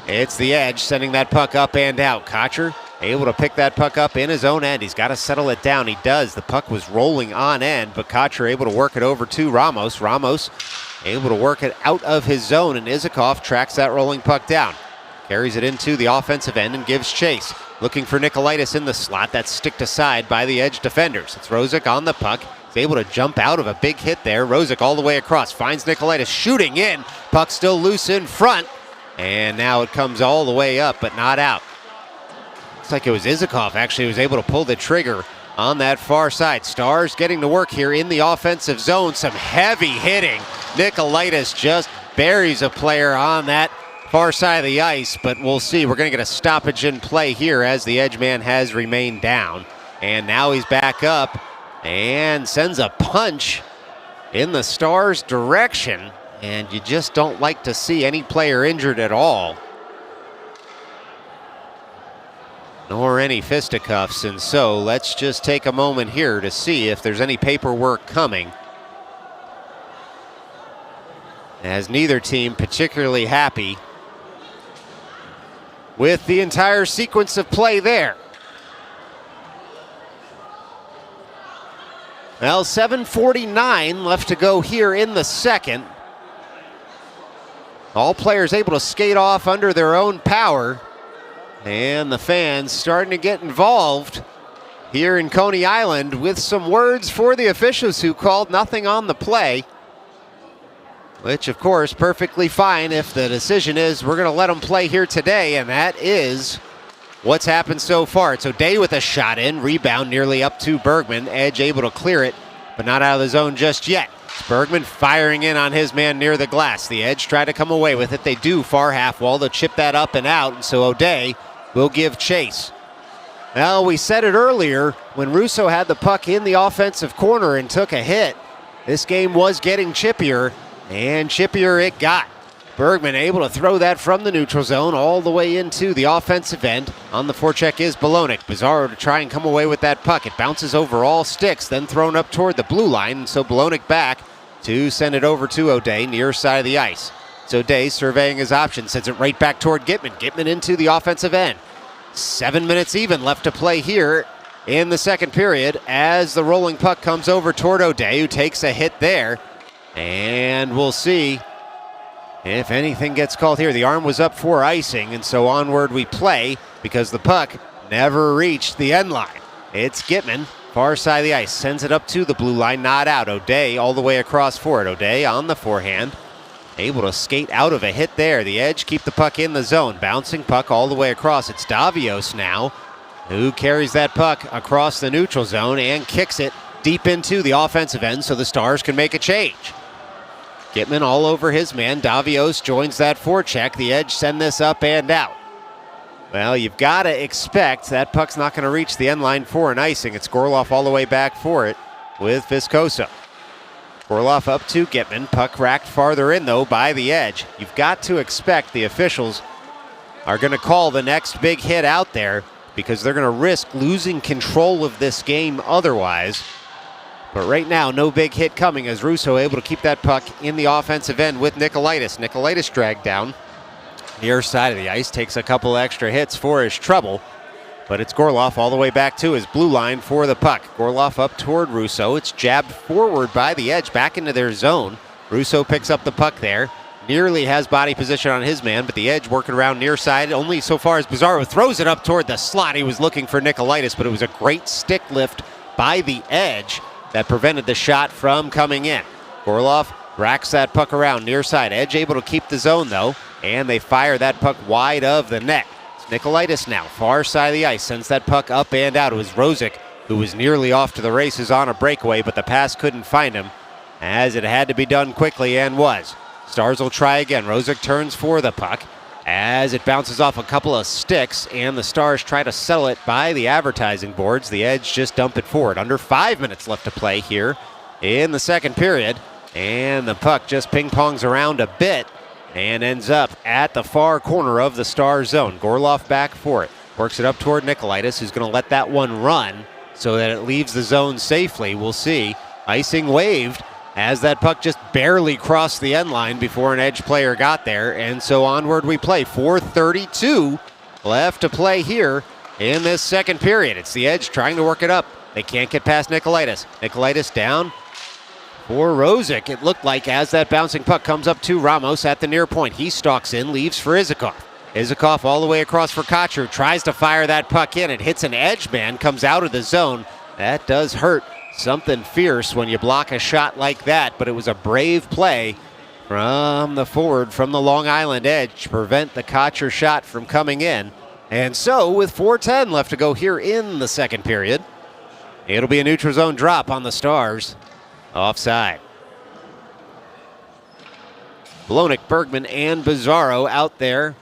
it's the Edge sending that puck up and out. Kocher able to pick that puck up in his own end. He's got to settle it down. He does. The puck was rolling on end, but Kocher able to work it over to Ramos. Ramos able to work it out of his zone, and Isikoff tracks that rolling puck down. Carries it into the offensive end and gives chase. Looking for Nikolaitis in the slot. That's sticked aside by the Edge defenders. It's Rosick on the puck. He's able to jump out of a big hit there. Rosick all the way across. Finds Nikolaitis shooting in. Puck still loose in front. And now it comes all the way up, but not out. Looks like it was Isikoff actually who was able to pull the trigger on that far side. Stars getting to work here in the offensive zone. Some heavy hitting. Nikolaitis just buries a player on that far side of the ice, but we'll see. We're going to get a stoppage in play here as the edge man has remained down. And now he's back up and sends a punch in the Stars' direction. And you just don't like to see any player injured at all, nor any fisticuffs. And so let's just take a moment here to see if there's any paperwork coming, as neither team particularly happy with the entire sequence of play there. Well, 7:49 left to go here in the second. All players able to skate off under their own power, and the fans starting to get involved here in Coney Island with some words for the officials who called nothing on the play, which of course perfectly fine if the decision is we're going to let them play here today, and that is what's happened so far. It's O'Day with a shot in, rebound nearly up to Bergman. Edge able to clear it, but not out of the zone just yet. It's Bergman firing in on his man near the glass. The Edge try to come away with it. They do far half wall. They'll chip that up and out, and so O'Day will give chase. Well, we said it earlier, when Russo had the puck in the offensive corner and took a hit, this game was getting chippier, and chippier it got. Bergman able to throw that from the neutral zone all the way into the offensive end. On the forecheck is Bolognic. Bizarro to try and come away with that puck. It bounces over all sticks, then thrown up toward the blue line. And so Bolognic back to send it over to O'Day, near side of the ice. So O'Day surveying his options, sends it right back toward Gitman. Gitman into the offensive end. 7 minutes even left to play here in the second period as the rolling puck comes over toward O'Day, who takes a hit there. And we'll see if anything gets called here. The arm was up for icing, and so onward we play because the puck never reached the end line. It's Gitman, far side of the ice, sends it up to the blue line, not out. O'Day all the way across for it. O'Day on the forehand, able to skate out of a hit there. The Edge keep the puck in the zone, bouncing puck all the way across. It's Davios now who carries that puck across the neutral zone and kicks it deep into the offensive end so the Stars can make a change. Gitman all over his man. Davios joins that forecheck. The Edge send this up and out. Well, you've got to expect that puck's not going to reach the end line for an icing. It's Gorloff all the way back for it with Viscoso. Gorloff up to Gitman. Puck racked farther in, though, by the Edge. You've got to expect the officials are going to call the next big hit out there because they're going to risk losing control of this game otherwise. But right now, no big hit coming as Russo able to keep that puck in the offensive end with Nikolaitis. Nikolaitis dragged down near side of the ice, takes a couple extra hits for his trouble. But it's Gorloff all the way back to his blue line for the puck. Gorloff up toward Russo. It's jabbed forward by the Edge back into their zone. Russo picks up the puck there. Nearly has body position on his man, but the Edge working around near side only so far as Bizarro throws it up toward the slot. He was looking for Nikolaitis, but it was a great stick lift by the Edge that prevented the shot from coming in. Gorloff racks that puck around near side. Edge able to keep the zone, though, and they fire that puck wide of the net. It's Nikolaitis now, far side of the ice, sends that puck up and out. It was Rosick, who was nearly off to the races on a breakaway, but the pass couldn't find him, as it had to be done quickly and was. Stars will try again. Rosick turns for the puck as it bounces off a couple of sticks, and the Stars try to settle it by the advertising boards. The Edge just dump it forward. Under 5 minutes left to play here in the second period, and the puck just ping-pongs around a bit and ends up at the far corner of the Stars zone. Gorloff back for it. Works it up toward Nikolaitis, who's going to let that one run so that it leaves the zone safely. We'll see. Icing waved as that puck just barely crossed the end line before an Edge player got there, and so onward we play. 4:32 left to play here in this second period. It's the Edge trying to work it up. They can't get past Nikolaitis. Nikolaitis down for Rosick, it looked like, as that bouncing puck comes up to Ramos at the near point. He stalks in, leaves for Izakov. Izakov all the way across for Kachur, tries to fire that puck in. It hits an Edge man, comes out of the zone. That does hurt something fierce when you block a shot like that, but it was a brave play from the forward from the Long Island Edge to prevent the Kachur shot from coming in. And so with 4:10 left to go here in the second period, it'll be a neutral zone drop on the Stars. Offside. Bolognic, Bergman, and Bizarro out there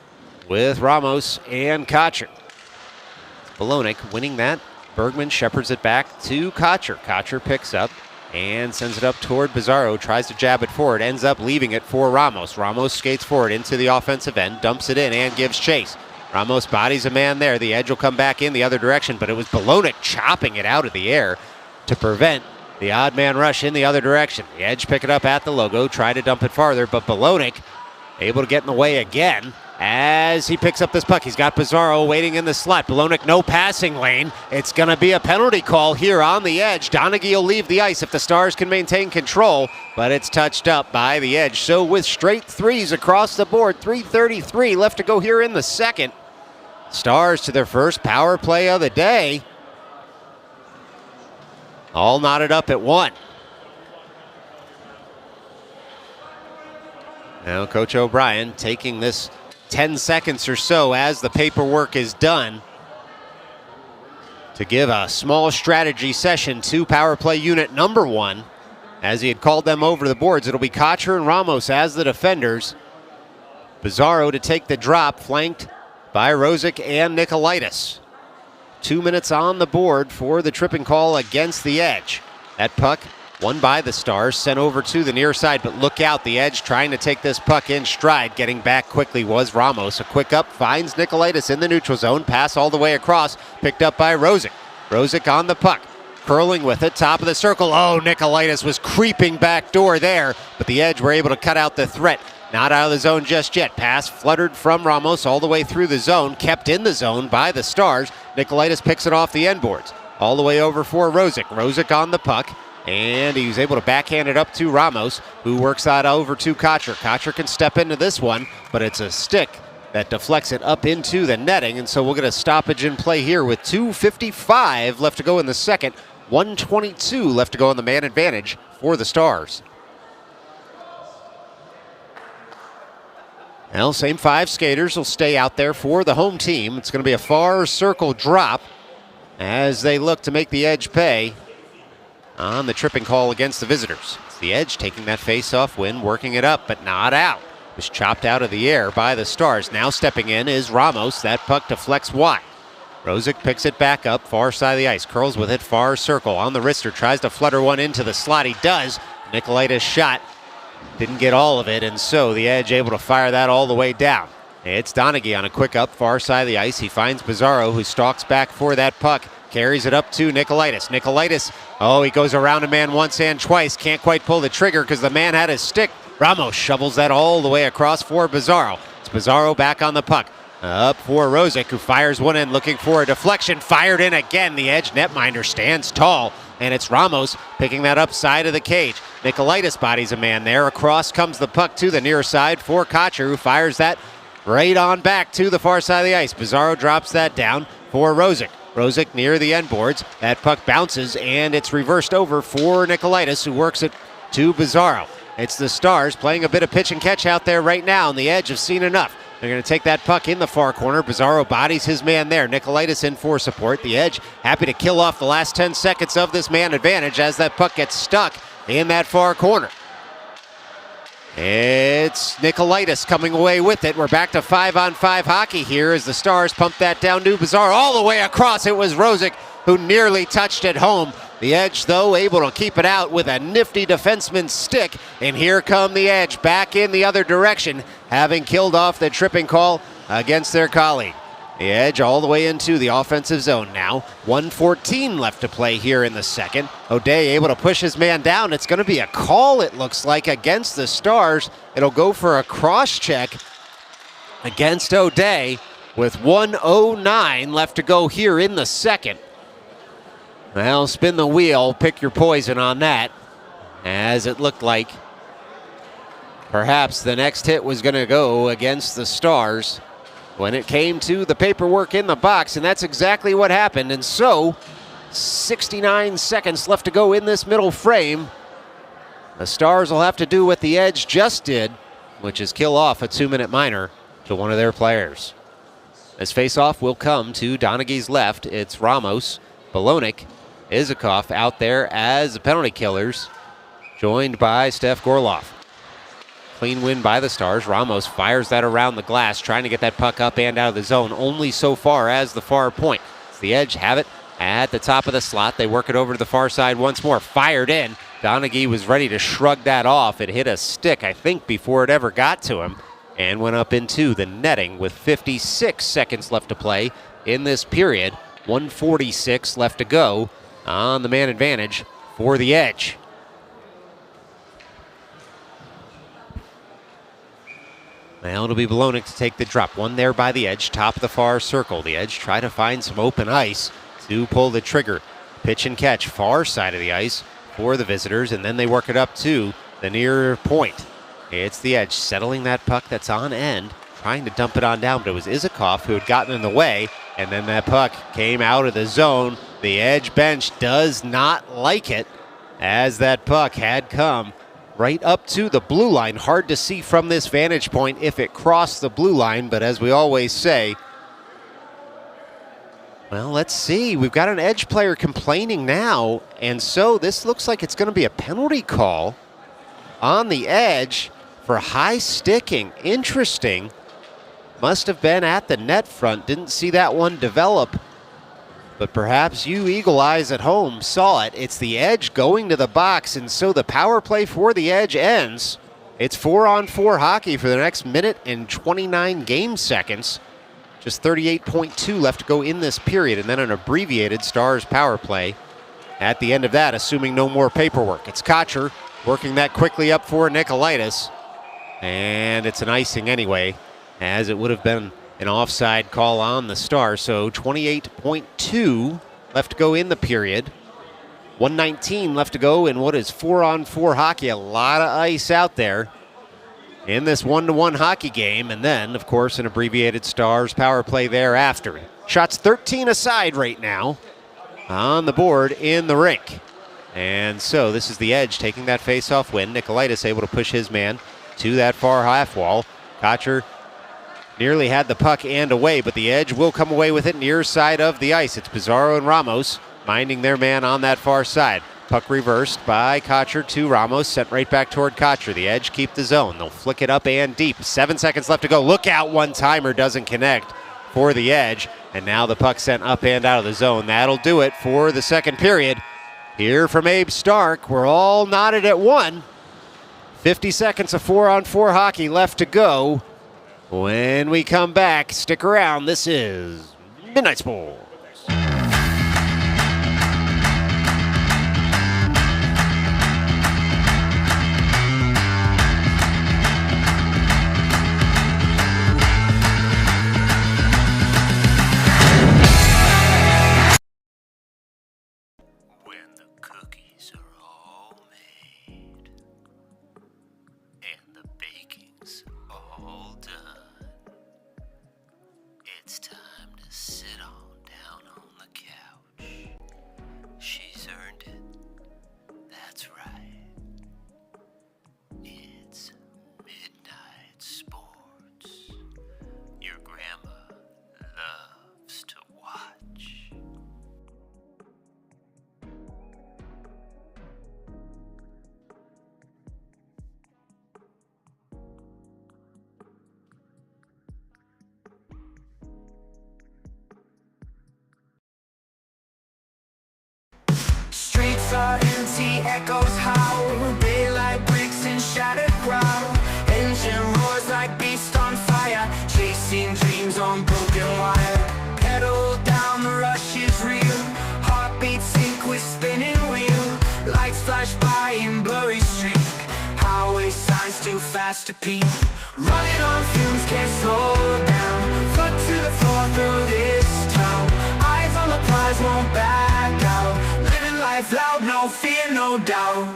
with Ramos and Kocher. Bolognic winning that. Bergman shepherds it back to Kocher. Kocher picks up and sends it up toward Bizarro, tries to jab it forward, ends up leaving it for Ramos. Ramos skates forward into the offensive end, dumps it in, and gives chase. Ramos bodies a man there. The edge will come back in the other direction, but it was Bolognic chopping it out of the air to prevent the odd man rush in the other direction. The edge pick it up at the logo, try to dump it farther, but Bolognic able to get in the way again as he picks up this puck. He's got Bizarro waiting in the slot. Bolognic, no passing lane. It's going to be a penalty call here on the edge. Donaghy will leave the ice if the Stars can maintain control, but it's touched up by the edge. So with straight threes across the board, 3:33 left to go here in the second. Stars to their first power play of the day. All knotted up at 1. Now Coach O'Brien taking this 10 seconds or so as the paperwork is done to give a small strategy session to power play unit number 1. As he had called them over the boards, it'll be Kocher and Ramos as the defenders. Bizarro to take the drop, flanked by Rosick and Nikolaitis. 2 minutes on the board for the tripping call against the edge. That puck won by the Stars, sent over to the near side, but look out, the edge trying to take this puck in stride. Getting back quickly was Ramos. A quick up, finds Nikolaitis in the neutral zone, pass all the way across, picked up by Rosick. Rosick on the puck, curling with it, top of the circle. Oh, Nikolaitis was creeping back door there, but the edge were able to cut out the threat. Not out of the zone just yet. Pass fluttered from Ramos all the way through the zone, kept in the zone by the Stars. Nikolaitis picks it off the end boards. All the way over for Rosick. Rosick on the puck, and he was able to backhand it up to Ramos, who works that over to Kocher. Kocher can step into this one, but it's a stick that deflects it up into the netting, and so we'll get a stoppage in play here with 2:55 left to go in the second. 1:22 left to go on the man advantage for the Stars. Well, same 5 skaters will stay out there for the home team. It's going to be a far circle drop as they look to make the edge pay on the tripping call against the visitors. It's the edge taking that face-off win, working it up, but not out. It was chopped out of the air by the Stars. Now stepping in is Ramos. That puck deflects wide. Rosick picks it back up, far side of the ice, curls with it, far circle. On the wrister, tries to flutter one into the slot. He does. Nikolaitis shot. Didn't get all of it, and so the edge able to fire that all the way down. It's Donaghy on a quick up, far side of the ice. He finds Bizarro, who stalks back for that puck. Carries it up to Nikolaitis. Nikolaitis, he goes around a man once and twice. Can't quite pull the trigger because the man had his stick. Ramos shovels that all the way across for Bizarro. It's Bizarro back on the puck. Up for Rosick, who fires one in, looking for a deflection. Fired in again. The edge netminder stands tall, and it's Ramos picking that up side of the cage. Nikolaitis bodies a man there. Across comes the puck to the near side for Kocher, who fires that right on back to the far side of the ice. Bizarro drops that down for Rosick. Rosick near the end boards. That puck bounces, and it's reversed over for Nikolaitis, who works it to Bizarro. It's the Stars playing a bit of pitch and catch out there right now, and the edge have seen enough. They're going to take that puck in the far corner. Bizarro bodies his man there. Nikolaitis in for support. The edge happy to kill off the last 10 seconds of this man advantage as that puck gets stuck in that far corner. It's Nikolaitis coming away with it. We're back to 5-on-5 hockey here as the Stars pump that down to Bizarro all the way across. It was Rosick who nearly touched it home. The edge, though, able to keep it out with a nifty defenseman's stick. And here come the edge back in the other direction, having killed off the tripping call against their colleague. The edge all the way into the offensive zone now. 1:14 left to play here in the second. O'Day able to push his man down. It's going to be a call, it looks like, against the Stars. It'll go for a cross check against O'Day with 1:09 left to go here in the second. Well, spin the wheel, pick your poison on that, as it looked like perhaps the next hit was going to go against the Stars when it came to the paperwork in the box, and that's exactly what happened. And so, 69 seconds left to go in this middle frame. The Stars will have to do what the Edge just did, which is kill off a 2-minute minor to one of their players. This face-off will come to Donaghy's left. It's Ramos, Bolognic, Izakov out there as the penalty killers, joined by Steph Gorloff. Clean win by the Stars. Ramos fires that around the glass, trying to get that puck up and out of the zone, only so far as the far point. It's the Edge have it at the top of the slot. They work it over to the far side once more. Fired in. Donaghy was ready to shrug that off. It hit a stick, I think, before it ever got to him, and went up into the netting with 56 seconds left to play in this period. 1:46 left to go on the man advantage for the Edge. Well, it'll be Belonik to take the drop. One there by the Edge, top of the far circle. The Edge try to find some open ice to pull the trigger. Pitch and catch, far side of the ice for the visitors, and then they work it up to the near point. It's the Edge settling that puck that's on end, trying to dump it on down, but it was Isakov who had gotten in the way, and then that puck came out of the zone. The Edge bench does not like it, as that puck had come right up to the blue line. Hard to see from this vantage point if it crossed the blue line, but as we always say, well, let's see. We've got an Edge player complaining now, and so this looks like it's going to be a penalty call on the Edge for high sticking. Interesting. Must have been at the net front. Didn't see that one develop, but perhaps you Eagle Eyes at home saw it. It's the Edge going to the box, and so the power play for the Edge ends. It's 4-on-4 hockey for the next minute and 29 game seconds. Just 38.2 left to go in this period, and then an abbreviated Stars power play at the end of that, assuming no more paperwork. It's Kocher working that quickly up for Nikolaitis, and it's an icing anyway, as it would have been an offside call on the Stars. So 28.2 left to go in the period. 1:19 left to go in what is 4-on-4 hockey. A lot of ice out there in this 1-to-1 hockey game. And then, of course, an abbreviated Stars power play thereafter. Shots 13 aside right now on the board in the rink. And so this is the Edge taking that face-off win. Nikolaitis able to push his man to that far half wall. Kocher nearly had the puck and away, but the Edge will come away with it near side of the ice. It's Pizarro and Ramos minding their man on that far side. Puck reversed by Kocher to Ramos, sent right back toward Kocher. The Edge keep the zone. They'll flick it up and deep. 7 seconds left to go. Look out, one-timer doesn't connect for the Edge. And now the puck sent up and out of the zone. That'll do it for the second period. Here from Abe Stark, we're all knotted at one. 50 seconds of 4-on-4 hockey left to go. When we come back, stick around. This is Midnight Sports. When the cookies are all made and the baking's all done, it's time to sit on down on the couch. She's earned it. That's right. It's Midnight Sports. Your grandma loves to watch. Streets are empty, echoes howl. Daylight breaks in shattered ground. Engine roars like beast on fire, chasing dreams on broken wire. Pedal down, the rush is real. Heartbeat sync with spinning wheel. Lights flash by in blurry streak. Highway signs too fast to peak. Running on fumes, can't slow down. Foot to the floor through this town. Eyes on the prize, won't back out. Living life loud, no fear, no doubt.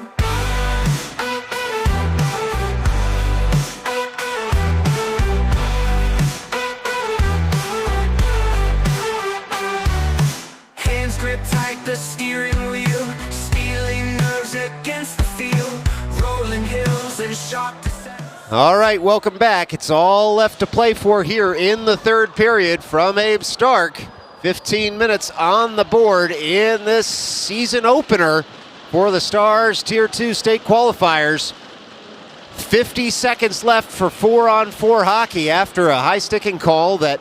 Hands grip tight the steering wheel, stealing nerves against the field. Rolling hills and sharp descent. All right, welcome back. It's all left to play for here in the third period from Abe Stark. 15 minutes on the board in this season opener for the Stars Tier 2 state qualifiers. 50 seconds left for 4-on-4 hockey after a high-sticking call that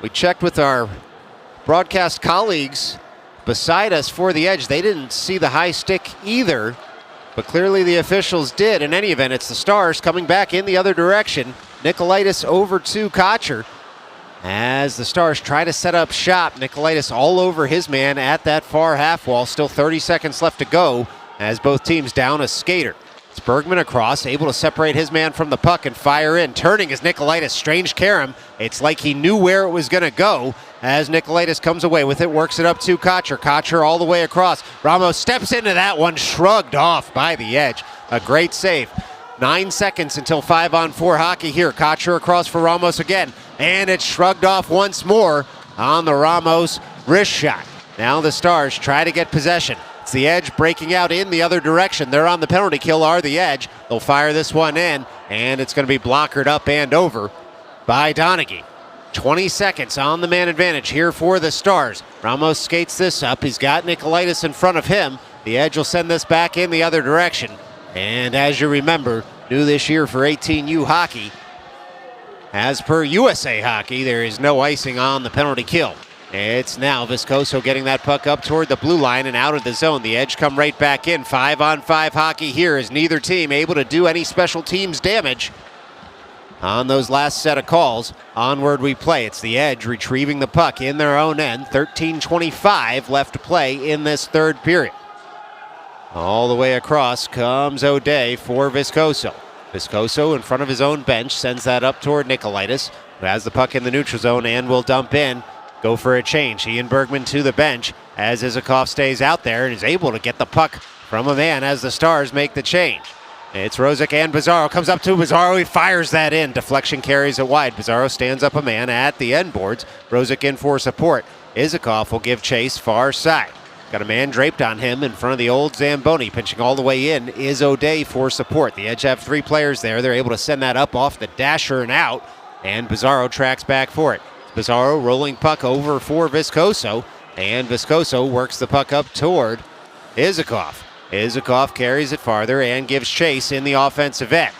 we checked with our broadcast colleagues beside us for the edge. They didn't see the high stick either, but clearly the officials did. In any event, it's the Stars coming back in the other direction. Nikolaitis over to Kocher as the Stars try to set up shop. Nikolaitis all over his man at that far half wall. Still 30 seconds left to go as both teams down a skater. It's Bergman across, able to separate his man from the puck and fire in. Turning is Nikolaitis. Strange carom. It's like he knew where it was going to go as Nikolaitis comes away with it, works it up to Kocher. Kocher all the way across. Ramos steps into that one, shrugged off by the edge. A great save. 9 seconds until 5-on-4 hockey here. Kocher across for Ramos again, and it's shrugged off once more on the Ramos wrist shot. Now the Stars try to get possession. It's the Edge breaking out in the other direction. They're on the penalty kill, are the Edge. They'll fire this one in, and it's going to be blockered up and over by Donaghy. 20 seconds on the man advantage here for the Stars. Ramos skates this up. He's got Nikolaitis in front of him. The Edge will send this back in the other direction. And as you remember, new this year for 18U hockey, as per USA Hockey, there is no icing on the penalty kill. It's now Viscoso getting that puck up toward the blue line and out of the zone. The Edge come right back in. 5-on-5 hockey here as neither team able to do any special teams damage on those last set of calls. Onward we play. It's the Edge retrieving the puck in their own end. 13:25 left to play in this third period. All the way across comes O'Day for Viscoso. Viscoso in front of his own bench sends that up toward Nikolaitis, who has the puck in the neutral zone and will dump in. Go for a change. He and Bergman to the bench as Isakov stays out there and is able to get the puck from a man as the Stars make the change. It's Rosick and Bizarro. Comes up to Bizarro. He fires that in. Deflection carries it wide. Bizarro stands up a man at the end boards. Rosick in for support. Isakov will give chase far side. Got a man draped on him in front of the old Zamboni. Pinching all the way in is O'Day for support. The Edge have three players there. They're able to send that up off the dasher and out. And Bizarro tracks back for it. Bizarro rolling puck over for Viscoso, and Viscoso works the puck up toward Isakov. Isakov carries it farther and gives chase in the offensive end.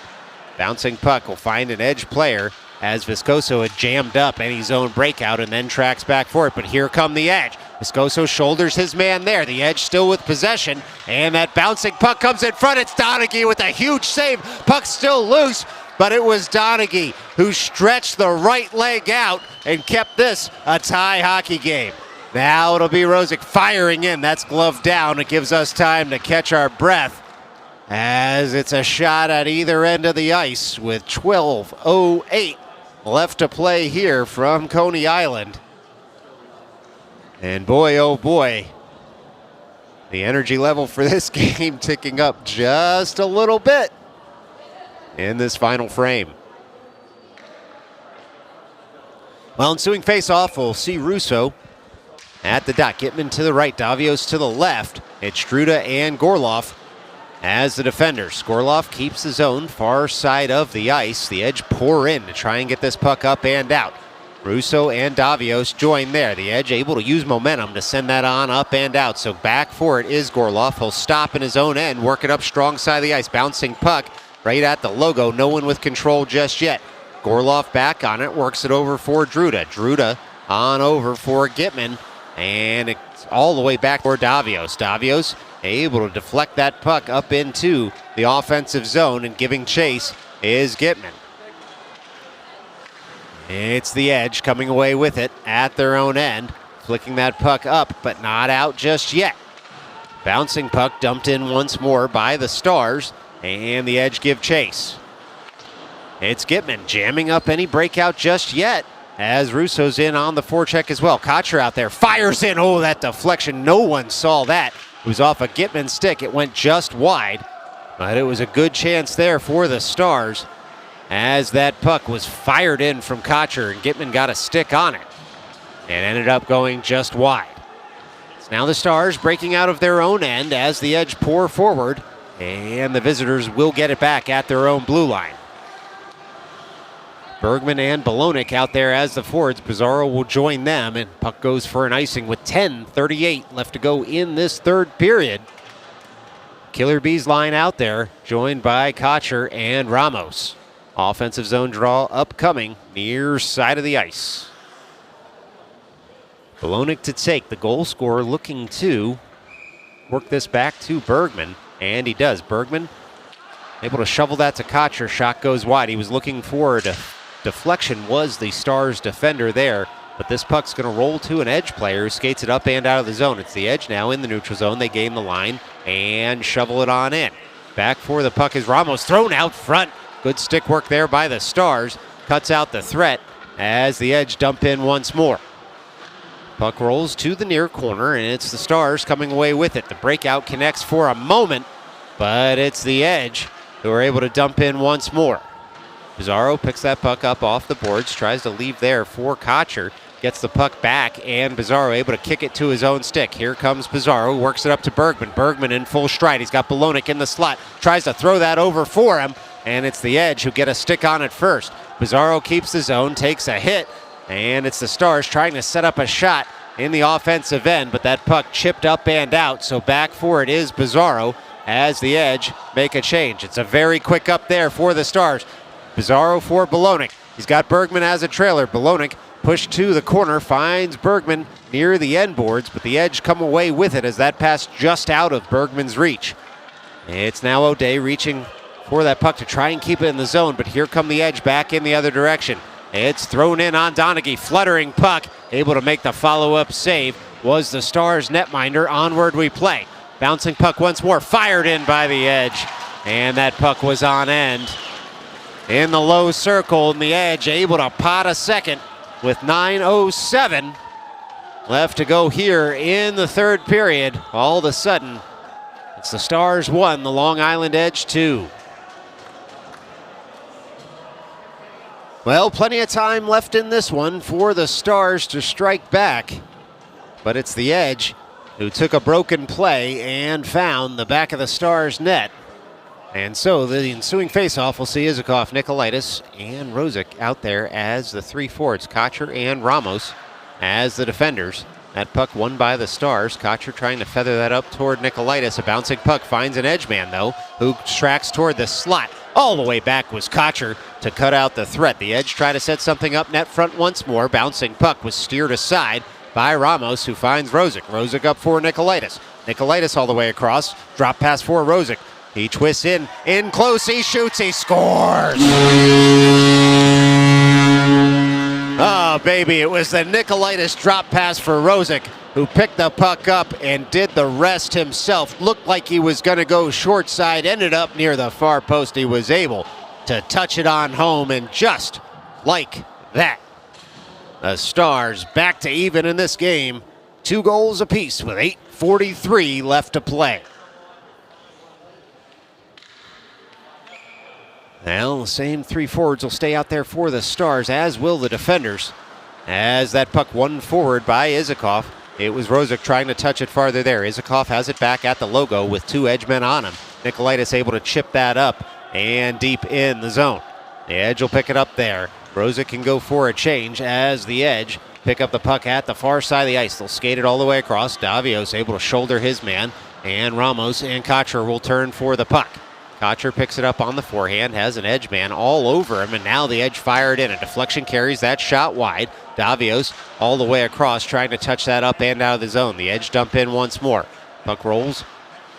Bouncing puck will find an Edge player as Viscoso had jammed up any zone breakout and then tracks back for it, but here come the Edge. Viscoso shoulders his man there. The Edge still with possession, and that bouncing puck comes in front. It's Donaghy with a huge save. Puck still loose, but it was Donaghy who stretched the right leg out and kept this a tie hockey game. Now it'll be Rosick firing in. That's glove down. It gives us time to catch our breath as it's a shot at either end of the ice with 12:08 left to play here from Coney Island. And boy, oh boy, the energy level for this game ticking up just a little bit in this final frame. Well, ensuing face-off, we'll see Russo at the dot. Gitman to the right, Davios to the left. It's Struda and Gorloff as the defenders. Gorloff keeps the zone far side of the ice. The Edge pour in to try and get this puck up and out. Russo and Davios join there. The Edge able to use momentum to send that on up and out. So back for it is Gorloff. He'll stop in his own end, work it up strong side of the ice. Bouncing puck right at the logo. No one with control just yet. Gorloff back on it, works it over for Druda. Druda on over for Gitman, and it's all the way back for Davios. Davios able to deflect that puck up into the offensive zone, and giving chase is Gitman. It's the Edge coming away with it at their own end, flicking that puck up, but not out just yet. Bouncing puck dumped in once more by the Stars, and the Edge give chase. It's Gitman jamming up any breakout just yet as Russo's in on the forecheck as well. Kocher out there fires in. Oh, that deflection. No one saw that. It was off a Gitman stick. It went just wide, but it was a good chance there for the Stars as that puck was fired in from Kocher, and Gitman got a stick on it and ended up going just wide. It's now the Stars breaking out of their own end as the Edge pour forward, and the visitors will get it back at their own blue line. Bergman and Balonik out there as the forwards. Bizarro will join them, and puck goes for an icing with 10:38 left to go in this third period. Killer Bees line out there, joined by Kocher and Ramos. Offensive zone draw upcoming near side of the ice. Bolognic to take, the goal scorer looking to work this back to Bergman, and he does. Bergman able to shovel that to Kocher. Shot goes wide. He was looking for a deflection, was the Stars defender there, but this puck's going to roll to an Edge player who skates it up and out of the zone. It's the Edge now in the neutral zone. They gain the line and shovel it on in. Back for the puck is Ramos, thrown out front. Good stick work there by the Stars. Cuts out the threat as the Edge dump in once more. Puck rolls to the near corner, and it's the Stars coming away with it. The breakout connects for a moment, but it's the Edge who are able to dump in once more. Pizarro picks that puck up off the boards, tries to leave there for Kocher. Gets the puck back, and Pizarro able to kick it to his own stick. Here comes Pizarro, works it up to Bergman. Bergman in full stride. He's got Bolognic in the slot. Tries to throw that over for him, and it's the Edge who get a stick on it first. Pizarro keeps the zone, takes a hit, and it's the Stars trying to set up a shot in the offensive end, but that puck chipped up and out, so back for it is Pizarro as the Edge make a change. It's a very quick up there for the Stars. Pizarro for Bolognic. He's got Bergman as a trailer. Bolognic pushed to the corner, finds Bergman near the end boards, but the Edge come away with it as that pass just out of Bergman's reach. It's now O'Day reaching for that puck to try and keep it in the zone, but here come the Edge back in the other direction. It's thrown in on Donaghy, fluttering puck, able to make the follow-up save was the Stars netminder. Onward we play. Bouncing puck once more, fired in by the Edge, and that puck was on end in the low circle, and the Edge able to pot a second with 9:07 left to go here in the third period. All of a sudden, it's the Stars 1, the Long Island Edge 2. Well, plenty of time left in this one for the Stars to strike back, but it's the Edge who took a broken play and found the back of the Stars net. And so the ensuing faceoff will see Isakov, Nikolaitis, and Rosick out there as the three forwards. Kocher and Ramos as the defenders. That puck won by the Stars. Kocher trying to feather that up toward Nikolaitis. A bouncing puck finds an Edge man, though, who tracks toward the slot. All the way back was Kocher to cut out the threat. The Edge tried to set something up net front once more. Bouncing puck was steered aside by Ramos, who finds Rosick. Rosick up for Nikolaitis. Nikolaitis all the way across. Drop pass for Rosick. He twists in close, he shoots, he scores! Oh, baby, it was the Nikolaitis drop pass for Rosick, who picked the puck up and did the rest himself. Looked like he was going to go short side, ended up near the far post. He was able to touch it on home, and just like that, the Stars back to even in this game. 2 goals apiece with 8:43 left to play. Well, the same 3 forwards will stay out there for the Stars, as will the defenders. As that puck won forward by Isakov, it was Rosick trying to touch it farther there. Isakov has it back at the logo with 2 Edge men on him. Nikolaitis able to chip that up and deep in the zone. The Edge will pick it up there. Rosick can go for a change as the Edge pick up the puck at the far side of the ice. They'll skate it all the way across. Davios able to shoulder his man, and Ramos and Kocher will turn for the puck. Kocher picks it up on the forehand, has an Edge man all over him, and now the Edge fired in. A deflection carries that shot wide. Davios all the way across, trying to touch that up and out of the zone. The Edge dump in once more. Puck rolls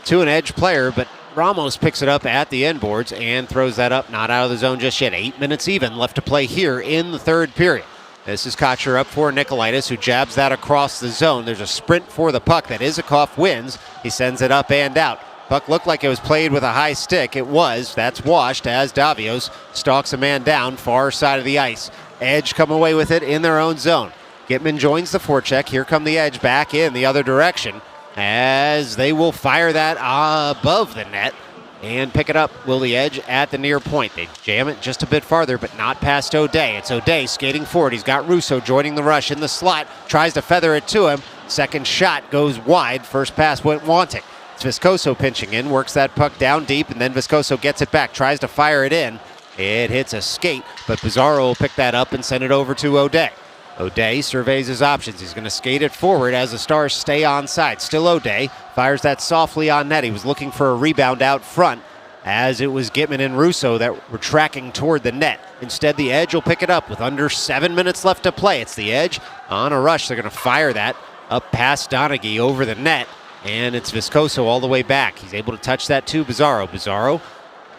to an Edge player, but Ramos picks it up at the end boards and throws that up, not out of the zone just yet. 8 minutes even left to play here in the third period. This is Kocher up for Nikolaitis, who jabs that across the zone. There's a sprint for the puck that Isakov wins. He sends it up and out. Puck looked like it was played with a high stick. It was. That's washed as Davios stalks a man down far side of the ice. Edge come away with it in their own zone. Gitman joins the forecheck. Here come the Edge back in the other direction as they will fire that above the net and pick it up. Will the Edge at the near point. They jam it just a bit farther, but not past O'Day. It's O'Day skating forward. He's got Russo joining the rush in the slot. Tries to feather it to him. Second shot goes wide. First pass went wanting. It's Viscoso pinching in, works that puck down deep, and then Viscoso gets it back, tries to fire it in. It hits a skate, but Pizarro will pick that up and send it over to O'Day. O'Day surveys his options. He's going to skate it forward as the Stars stay onside. Still O'Day fires that softly on net. He was looking for a rebound out front as it was Gitman and Russo that were tracking toward the net. Instead, the Edge will pick it up with under 7 minutes left to play. It's the Edge on a rush. They're going to fire that up past Donaghy over the net, and it's Viscoso all the way back. He's able to touch that to Bizarro. Bizarro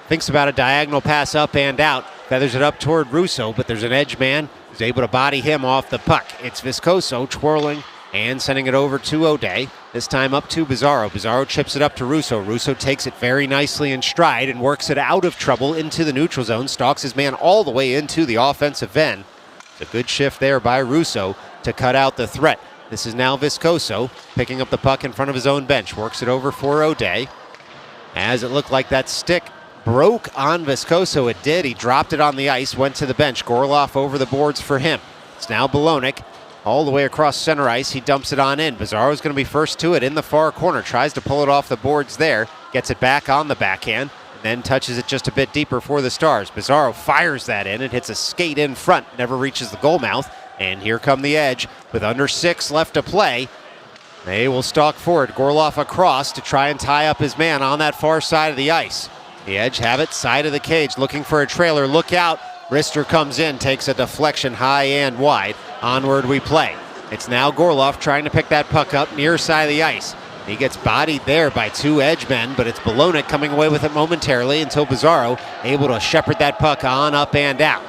thinks about a diagonal pass up and out, feathers it up toward Russo, but there's an Edge man who's able to body him off the puck. It's Viscoso twirling and sending it over to O'Day, this time up to Bizarro. Bizarro chips it up to Russo. Russo takes it very nicely in stride and works it out of trouble into the neutral zone, stalks his man all the way into the offensive end. It's a good shift there by Russo to cut out the threat. This is now Viscoso picking up the puck in front of his own bench, works it over for O'Day. As it looked like that stick broke on Viscoso, it did. He dropped it on the ice, went to the bench. Gorloff over the boards for him. It's now Bolonic all the way across center ice. He dumps it on in. Bizarro's going to be first to it in the far corner. Tries to pull it off the boards there. Gets it back on the backhand. And then touches it just a bit deeper for the Stars. Bizarro fires that in. It hits a skate in front. Never reaches the goal mouth. And here come the Edge with under 6 left to play. They will stalk forward. Gorloff across to try and tie up his man on that far side of the ice. The Edge have it, side of the cage, looking for a trailer. Look out. Rister comes in, takes a deflection high and wide. Onward we play. It's now Gorloff trying to pick that puck up near side of the ice. He gets bodied there by 2 Edge men, but it's Bolonic coming away with it momentarily until Bizarro able to shepherd that puck on up and out.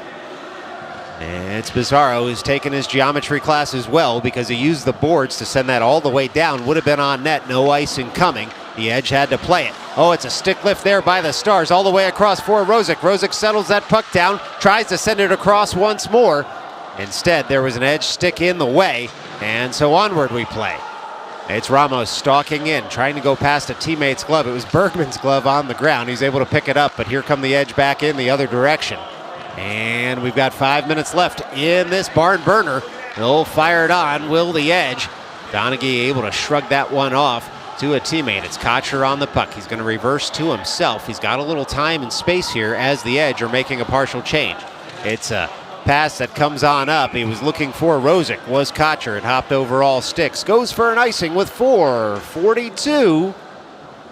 And it's Bizarro who's taken his geometry class as well, because he used the boards to send that all the way down. Would have been on net, no icing coming. The Edge had to play it. Oh, it's a stick lift there by the Stars all the way across for Rosick. Rosick settles that puck down, tries to send it across once more. Instead, there was an Edge stick in the way, and so onward we play. It's Ramos stalking in, trying to go past a teammate's glove. It was Bergman's glove on the ground. He's able to pick it up, but here come the Edge back in the other direction. And we've got 5 minutes left in this barn burner. They'll fire it on, will the Edge. Donaghy able to shrug that one off to a teammate. It's Kocher on the puck. He's going to reverse to himself. He's got a little time and space here as the Edge are making a partial change. It's a pass that comes on up. He was looking for Rosick, was Kocher. It hopped over all sticks. Goes for an icing with 4:42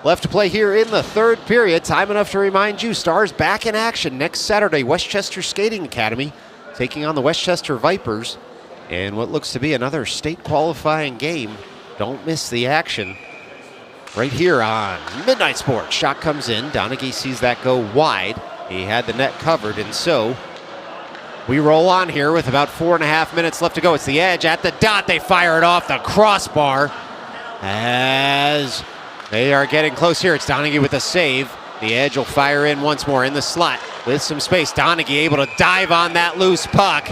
left to play here in the third period. Time enough to remind you, Stars back in action next Saturday. Westchester Skating Academy taking on the Westchester Vipers in what looks to be another state qualifying game. Don't miss the action right here on Midnight Sports. Shot comes in. Donaghy sees that go wide. He had the net covered, and so we roll on here with about 4.5 minutes left to go. It's the Edge at the dot. They fire it off the crossbar as they are getting close here. It's Donaghy with a save. The Edge will fire in once more in the slot with some space. Donaghy able to dive on that loose puck.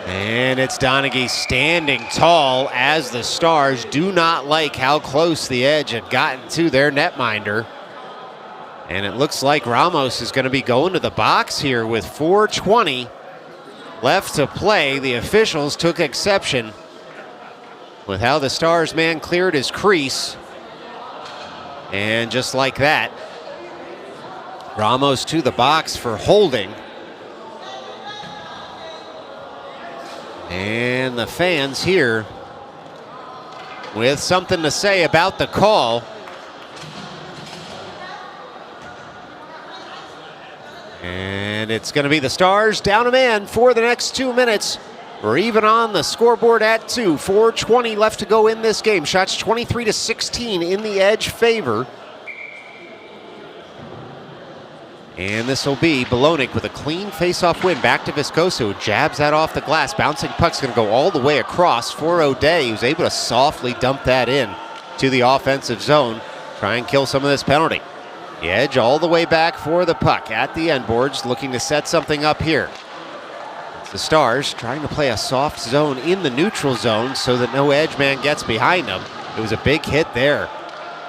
And it's Donaghy standing tall as the Stars do not like how close the Edge had gotten to their netminder. And it looks like Ramos is going to be going to the box here with 4:20 left to play. The officials took exception with how the Stars man cleared his crease. And just like that, Ramos to the box for holding. And the fans here with something to say about the call. And it's going to be the Stars down a man for the next 2 minutes. We're even on the scoreboard at 2. 4:20 left to go in this game. Shots 23-16 in the Edge favor. And this will be Bolonic with a clean face-off win. Back to Viscoso, jabs that off the glass. Bouncing puck's going to go all the way across for O'Day, who's able to softly dump that in to the offensive zone. Try and kill some of this penalty. The Edge all the way back for the puck at the end boards, looking to set something up here. It's the Stars trying to play a soft zone in the neutral zone so that no Edge man gets behind them. It was a big hit there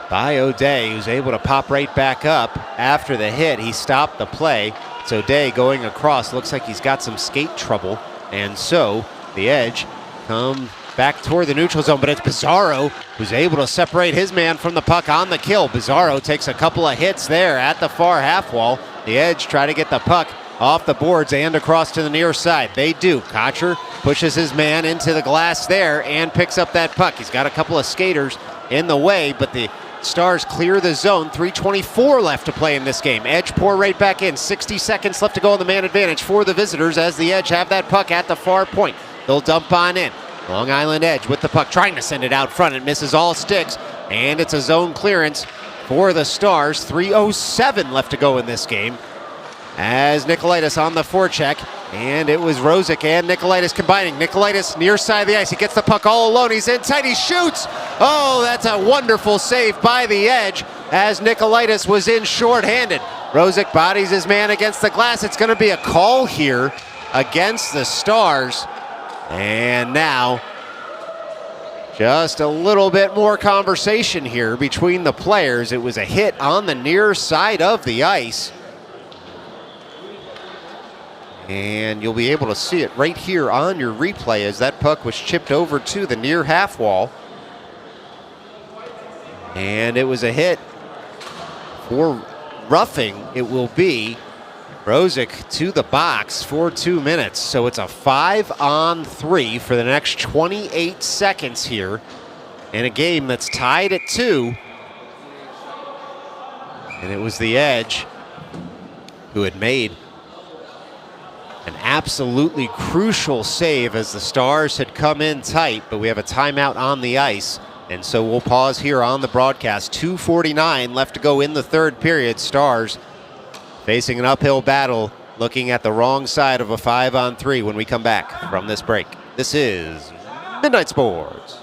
by O'Day, who's able to pop right back up after the hit. He stopped the play. It's O'Day going across. Looks like he's got some skate trouble. And so the Edge come back toward the neutral zone, but it's Bizarro who's able to separate his man from the puck on the kill. Bizarro takes a couple of hits there at the far half wall. The Edge try to get the puck off the boards and across to the near side. They do. Kocher pushes his man into the glass there and picks up that puck. He's got a couple of skaters in the way, but the Stars clear the zone. 3:24 left to play in this game. Edge pour right back in. 60 seconds left to go on the man advantage for the visitors as the Edge have that puck at the far point. They'll dump on in. Long Island Edge with the puck, trying to send it out front. It misses all sticks, and it's a zone clearance for the Stars. 3:07 left to go in this game as Nikolaitis on the forecheck, and it was Rosick and Nikolaitis combining. Nikolaitis near side of the ice. He gets the puck all alone. He's in tight. He shoots. Oh, that's a wonderful save by the Edge as Nikolaitis was in shorthanded. Rosick bodies his man against the glass. It's going to be a call here against the Stars. And now just a little bit more conversation here between the players. It was a hit on the near side of the ice. And you'll be able to see it right here on your replay as that puck was chipped over to the near half wall. And it was a hit for roughing. It will be Rosick to the box for 2 minutes. So it's a 5-on-3 for the next 28 seconds here in a game that's tied at 2. And it was the Edge who had made an absolutely crucial save as the Stars had come in tight, but we have a timeout on the ice. And so we'll pause here on the broadcast. 2:49 left to go in the third period. Stars facing an uphill battle, looking at the wrong side of a 5-on-3 when we come back from this break. This is Midnight Sports.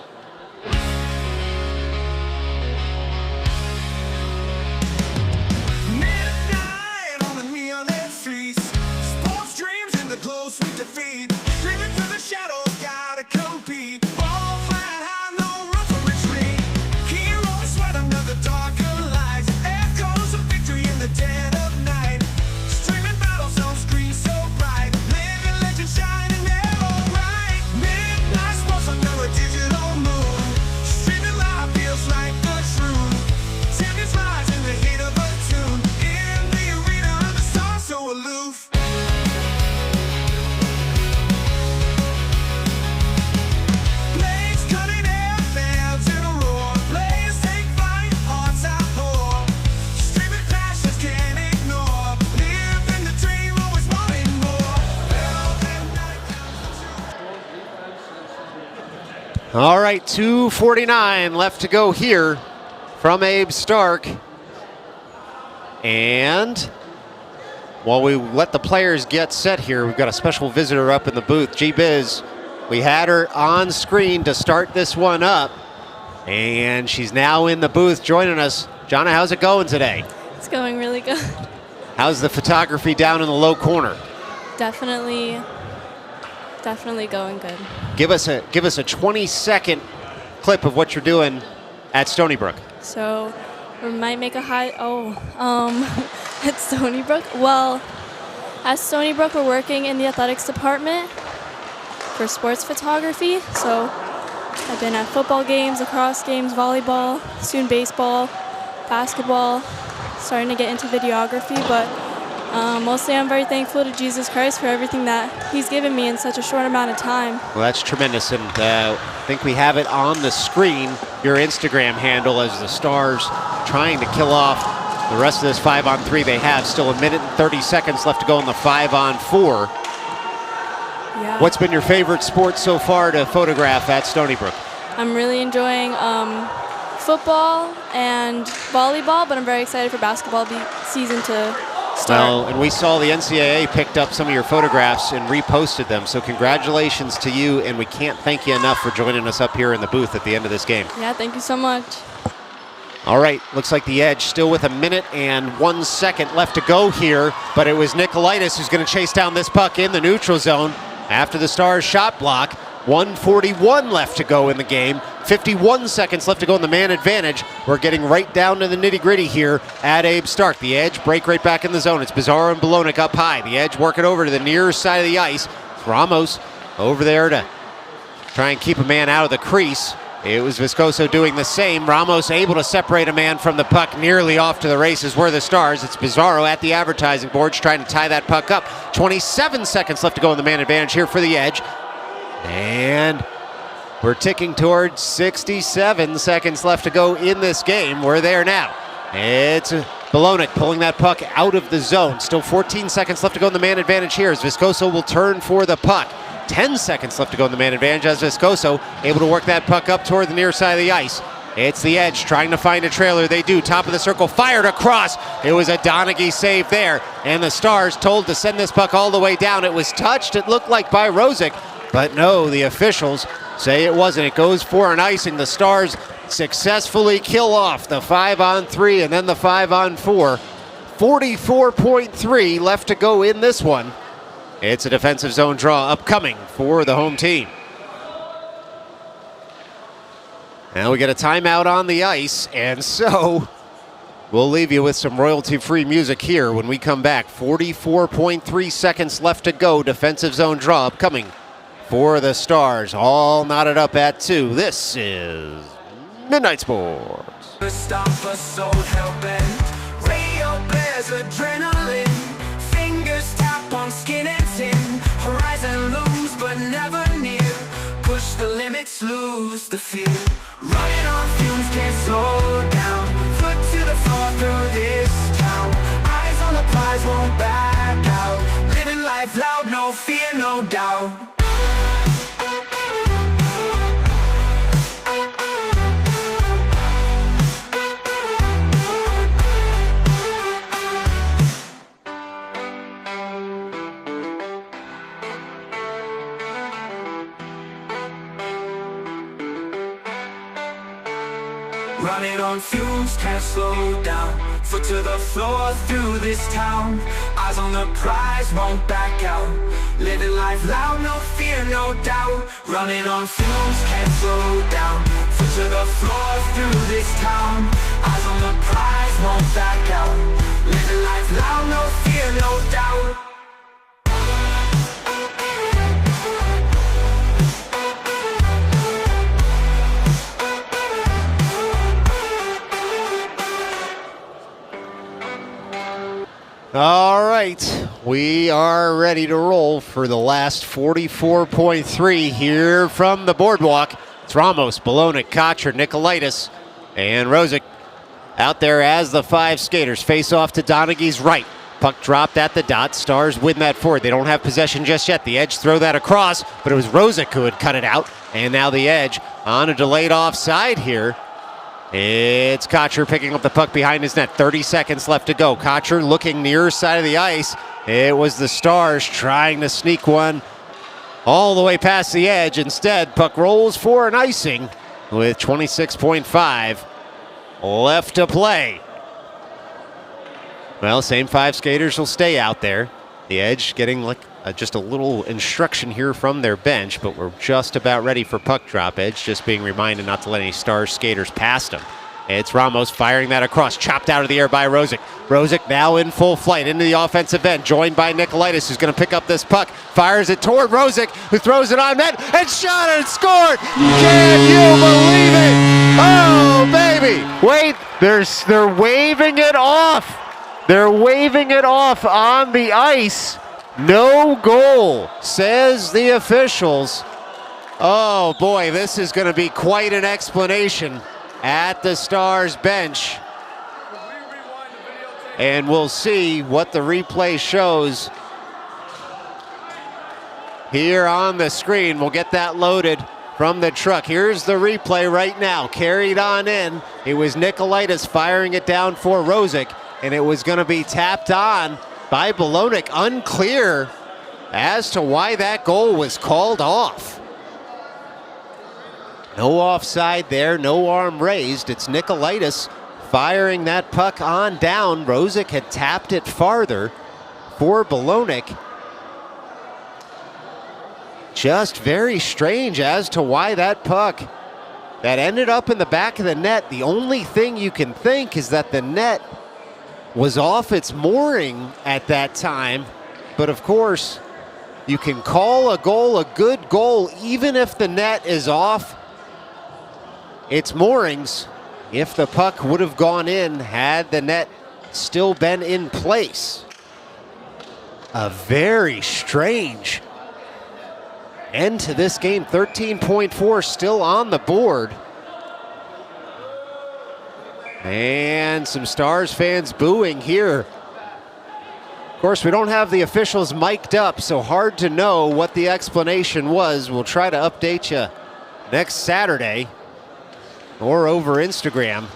Midnight on the neon-lit streets. Sports dreams in the glow, sweet defeat. Dreaming through the shadows, gotta compete. Ball flying high, no room for retreat. Heroes sweat under the darker lights. Echoes of victory in the dead of night. Streaming battles on screen so bright. Living legend shining never bright. Midnight sports under a digital moon. Streaming live feels like the truth. Champions rise in the heat of a tune. In the arena of the stars so aloof. Blades cutting air, fans in a roar. Players take flight, hearts outpour. Streaming passions can't ignore. Living the dream, always wanting more. Velvet night comes to All right, 2:49 left to go here from Abe Stark. And while we let the players get set here, we've got a special visitor up in the booth. G-Biz, we had her on screen to start this one up, and she's now in the booth joining us. Jonna, how's it going today? It's going really good. How's the photography down in the low corner? Definitely going good. Give us a 20-second clip of what you're doing at Stony Brook. So we might make a at Stony Brook. Well, at Stony Brook, we're working in the athletics department for sports photography. So I've been at football games, lacrosse games, volleyball, soon baseball, basketball, starting to get into videography, but mostly I'm very thankful to Jesus Christ for everything that he's given me in such a short amount of time. Well, that's tremendous, and I think we have it on the screen, your Instagram handle, as the Stars trying to kill off the rest of this 5-on-3 they have. Still 1 minute and 30 seconds left to go in the 5-on-4. Yeah. What's been your favorite sport so far to photograph at Stony Brook? I'm really enjoying football and volleyball, but I'm very excited for basketball season to start. Well, and we saw the NCAA picked up some of your photographs and reposted them, so congratulations to you, and we can't thank you enough for joining us up here in the booth at the end of this game. Yeah, thank you so much. All right, looks like the Edge still with 1 minute and 1 second left to go here, but it was Nikolaitis who's going to chase down this puck in the neutral zone after the Stars shot block. 1:41 left to go in the game. 51 seconds left to go in the man advantage. We're getting right down to the nitty-gritty here at Abe Stark. The Edge break right back in the zone. It's Bizarro and Bolonik up high. The Edge working over to the near side of the ice. Ramos over there to try and keep a man out of the crease. It was Viscoso doing the same. Ramos able to separate a man from the puck, nearly off to the races were the Stars. It's Bizarro at the advertising boards trying to tie that puck up. 27 seconds left to go in the man advantage here for the Edge. And we're ticking towards 67 seconds left to go in this game. We're there now. It's Bologna pulling that puck out of the zone. Still 14 seconds left to go in the man advantage here as Viscoso will turn for the puck. 10 seconds left to go in the man advantage as Viscoso able to work that puck up toward the near side of the ice. It's the Edge trying to find a trailer. They do. Top of the circle, fired across. It was a Donaghy save there. And the Stars told to send this puck all the way down. It was touched, it looked like, by Rosick. But no, the officials say it wasn't. It goes for an icing. The Stars successfully kill off the 5-on-3 and then the 5-on-4. 44.3 left to go in this one. It's a defensive zone draw upcoming for the home team. Now we get a timeout on the ice, and so we'll leave you with some royalty-free music here when we come back. 44.3 seconds left to go. Defensive zone draw upcoming for the Stars. All knotted up at 2. This is Midnight Sports. Stop us, so hell-bent. Radio bears adrenaline. Fingers tap on skin and tin. Horizon looms but never near. Push the limits, lose the fear. Running on fumes, can't slow down. Foot to the floor through this town. Eyes on the prize, won't back out. Living life loud, no fear, no doubt. Running on fumes, can't slow down. Foot to the floor through this town. Eyes on the prize, won't back out. Living life loud, no fear, no doubt. Running on fumes, can't slow down. Foot to the floor through this town. Eyes on the prize, won't back out. Living life loud, no fear, no doubt. All right, we are ready to roll for the last 44.3 here from the boardwalk. It's Ramos, Bologna, Kocher, Nikolaitis, and Rosick out there as the 5 skaters. Face off to Donaghy's right. Puck dropped at the dot. Stars win that forward. They don't have possession just yet. The Edge throw that across, but it was Rosick who had cut it out. And now the Edge on a delayed offside here. It's Kocher picking up the puck behind his net. 30 seconds left to go. Kocher looking near side of the ice. It was the Stars trying to sneak one all the way past the Edge. Instead, puck rolls for an icing with 26.5 left to play. Well, same 5 skaters will stay out there. The Edge getting like just a little instruction here from their bench, but we're just about ready for puck drop. Edge just being reminded not to let any Stars skaters past him. It's Ramos firing that across, chopped out of the air by Rosick. Rosick now in full flight into the offensive end, joined by Nikolaitis, who's going to pick up this puck, fires it toward Rosick, who throws it on net, and shot and scored! Can you believe it? Oh, baby! Wait, they're waving it off. They're waving it off on the ice. No goal, says the officials. Oh boy, this is going to be quite an explanation at the Stars bench. And we'll see what the replay shows here on the screen. We'll get that loaded from the truck. Here's the replay right now, carried on in. It was Nikolaitis firing it down for Rosick, and it was going to be tapped on by Bologna. Unclear as to why that goal was called off. No offside there, no arm raised. It's Nikolaitis firing that puck on down. Rosick had tapped it farther for Bologna. Just very strange as to why that puck that ended up in the back of the net. The only thing you can think is that the net was off its mooring at that time. But of course, you can call a goal a good goal even if the net is off its moorings if the puck would have gone in had the net still been in place. A very strange end to this game. 13.4 still on the board. And some Stars fans booing here. Of course, we don't have the officials mic'd up, so hard to know what the explanation was. We'll try to update you next Saturday or over Instagram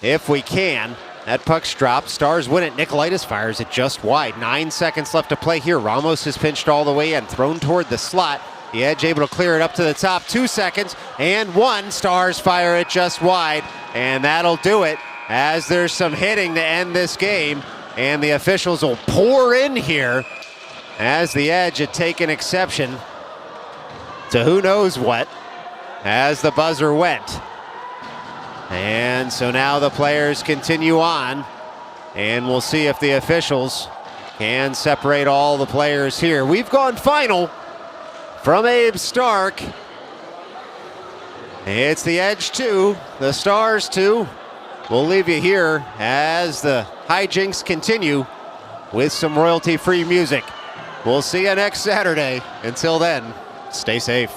if we can. That puck's dropped. Stars win it. Nikolaitis fires it just wide. 9 seconds left to play here. Ramos is pinched all the way in, thrown toward the slot. The Edge able to clear it up to the top. 2 seconds and 1. Stars fire it just wide, and that'll do it as there's some hitting to end this game. And the officials will pour in here as the Edge had taken exception to who knows what as the buzzer went. And so now the players continue on, and we'll see if the officials can separate all the players here. We've gone final from Abe Stark. It's the Edge 2, the Stars 2. We'll leave you here as the hijinks continue with some royalty-free music. We'll see you next Saturday. Until then, stay safe.